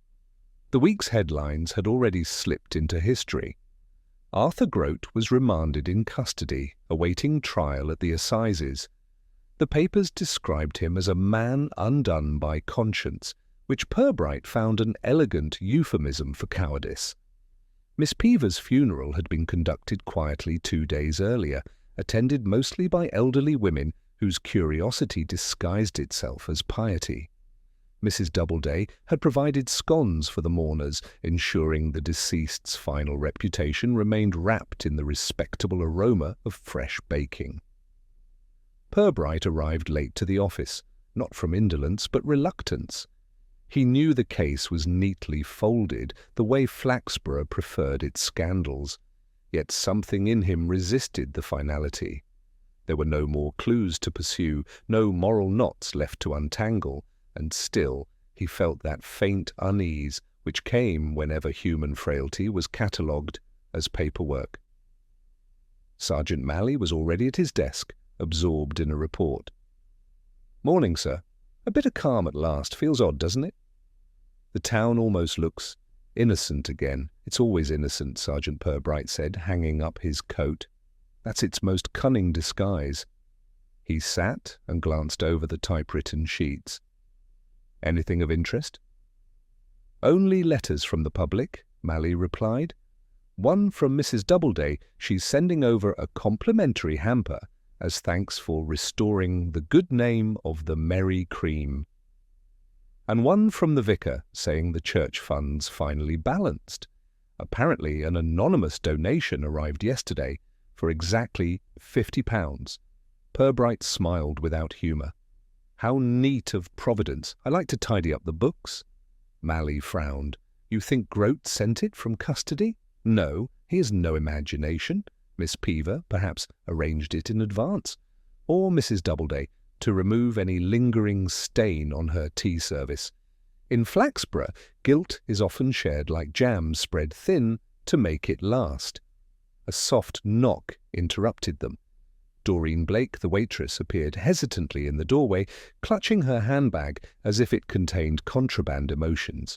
The week's headlines had already slipped into history. Arthur Groat was remanded in custody, awaiting trial at the assizes. The papers described him as a man undone by conscience, which Purbright found an elegant euphemism for cowardice. Miss Peever's funeral had been conducted quietly 2 days earlier, attended mostly by elderly women whose curiosity disguised itself as piety. Mrs. Doubleday had provided scones for the mourners, ensuring the deceased's final reputation remained wrapped in the respectable aroma of fresh baking. Purbright arrived late to the office, not from indolence but reluctance. He knew the case was neatly folded, the way Flaxborough preferred its scandals, yet something in him resisted the finality. There were no more clues to pursue, no moral knots left to untangle, and still he felt that faint unease which came whenever human frailty was catalogued as paperwork. Sergeant Mally was already at his desk, absorbed in a report. "Morning, sir. A bit of calm at last. Feels odd, doesn't it?" "The town almost looks innocent again." "It's always innocent," Sergeant Purbright said, hanging up his coat. "That's its most cunning disguise." He sat and glanced over the typewritten sheets. Anything of interest? Only letters from the public, Mally replied. One from Mrs. Doubleday. She's sending over a complimentary hamper as thanks for restoring the good name of the Merry Cream. And one from the vicar saying the church funds finally balanced. Apparently an anonymous donation arrived yesterday for exactly £50. Purbright smiled without humour. How neat of Providence. I like to tidy up the books. Mally frowned. You think Grote sent it from custody? No, he has no imagination. Miss Peever perhaps arranged it in advance. Or Mrs. Doubleday, to remove any lingering stain on her tea service. In Flaxborough, guilt is often shared like jam spread thin to make it last. A soft knock interrupted them. Doreen Blake, the waitress, appeared hesitantly in the doorway, clutching her handbag as if it contained contraband emotions.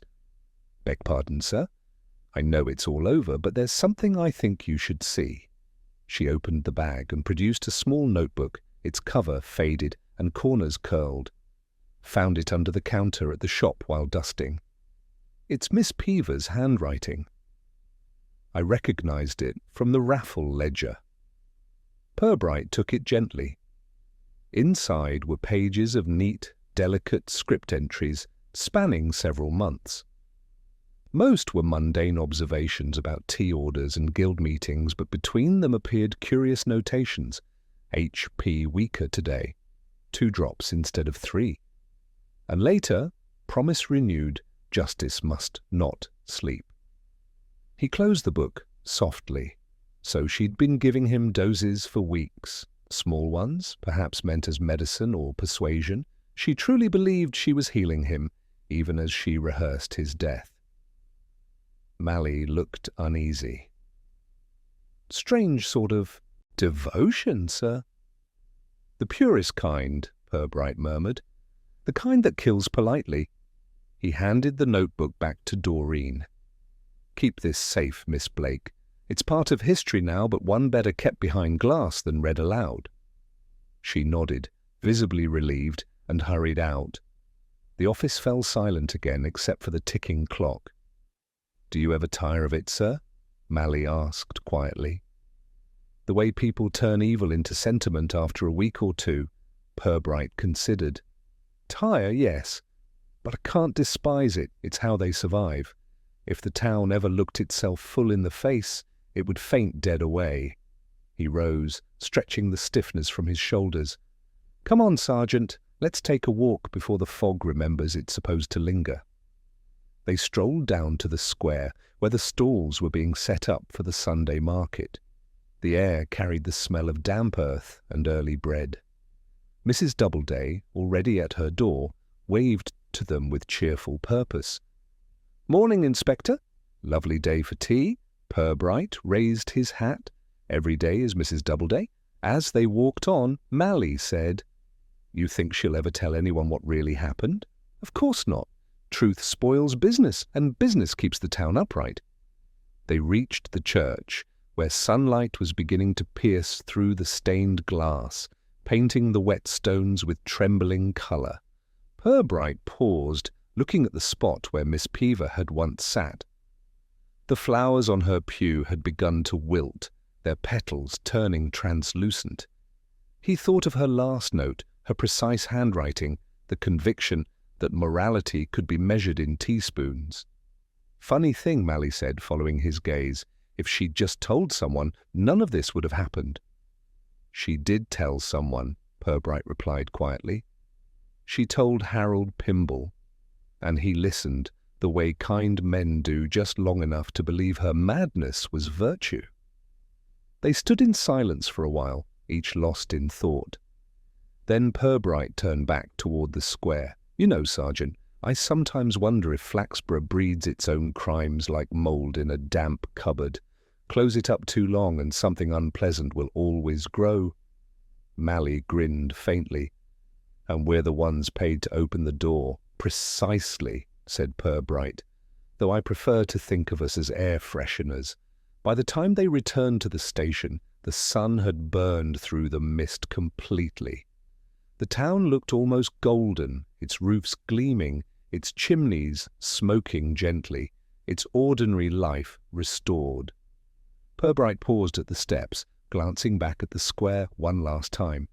Beg pardon, sir? I know it's all over, but there's something I think you should see. She opened the bag and produced a small notebook, its cover faded and corners curled. Found it under the counter at the shop while dusting. It's Miss Peever's handwriting. I recognized it from the raffle ledger. Purbright took it gently. Inside were pages of neat, delicate script entries spanning several months. Most were mundane observations about tea orders and guild meetings, but between them appeared curious notations. HP weaker today, 2 drops instead of 3. And later, promise renewed, justice must not sleep. He closed the book softly. So she'd been giving him doses for weeks, small ones, perhaps meant as medicine or persuasion. She truly believed she was healing him, even as she rehearsed his death. Mally looked uneasy. Strange sort of devotion, sir. The purest kind, Purbright murmured. The kind that kills politely. He handed the notebook back to Doreen. Keep this safe, Miss Blake. It's part of history now, but one better kept behind glass than read aloud. She nodded, visibly relieved, and hurried out. The office fell silent again, except for the ticking clock. Do you ever tire of it, sir? Mally asked quietly. The way people turn evil into sentiment after a week or two, Purbright considered. Tire, yes, but I can't despise it. It's how they survive. If the town ever looked itself full in the face, it would faint dead away. He rose, stretching the stiffness from his shoulders. Come on, Sergeant, let's take a walk before the fog remembers it's supposed to linger. They strolled down to the square, where the stalls were being set up for the Sunday market. The air carried the smell of damp earth and early bread. Mrs. Doubleday, already at her door, waved to them with cheerful purpose. Morning, Inspector. Lovely day for tea. Purbright raised his hat. Every day is Mrs. Doubleday. As they walked on, Mally said, You think she'll ever tell anyone what really happened? Of course not. Truth spoils business, and business keeps the town upright. They reached the church, where sunlight was beginning to pierce through the stained glass, painting the wet stones with trembling colour. Purbright paused, looking at the spot where Miss Peever had once sat. The flowers on her pew had begun to wilt, their petals turning translucent. He thought of her last note, her precise handwriting, the conviction that morality could be measured in teaspoons. Funny thing, Mally said, following his gaze. If she'd just told someone, none of this would have happened. She did tell someone, Purbright replied quietly. She told Harold Pimble, and he listened, the way kind men do, just long enough to believe her madness was virtue. They stood in silence for a while, each lost in thought. Then Purbright turned back toward the square. You know, Sergeant, I sometimes wonder if Flaxborough breeds its own crimes like mould in a damp cupboard. Close it up too long and something unpleasant will always grow. Mally grinned faintly. And we're the ones paid to open the door. Precisely, said Purbright, though I prefer to think of us as air fresheners. By the time they returned to the station, the sun had burned through the mist completely. The town looked almost golden, its roofs gleaming, its chimneys smoking gently, its ordinary life restored. Purbright paused at the steps, glancing back at the square one last time.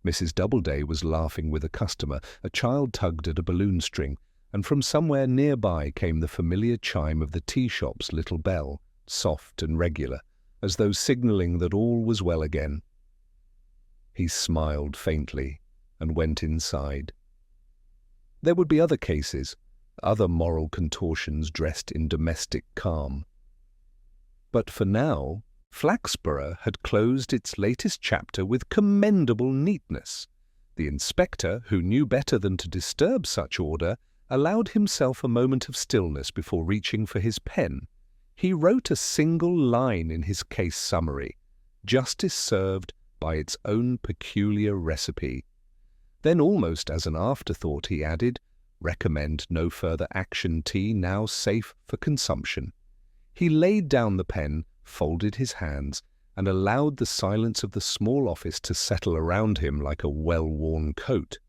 Mrs. Doubleday was laughing with a customer, a child tugged at a balloon string, and from somewhere nearby came the familiar chime of the tea shop's little bell, soft and regular, as though signalling that all was well again. He smiled faintly and went inside. There would be other cases, other moral contortions dressed in domestic calm. But for now, Flaxborough had closed its latest chapter with commendable neatness. The inspector, who knew better than to disturb such order, allowed himself a moment of stillness before reaching for his pen. He wrote a single line in his case summary, "Justice served by its own peculiar recipe." Then, almost as an afterthought, he added, "Recommend no further action tea, now safe for consumption." He laid down the pen, folded his hands, and allowed the silence of the small office to settle around him like a well-worn coat.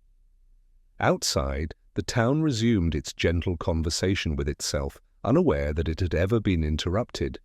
Outside, the town resumed its gentle conversation with itself, unaware that it had ever been interrupted.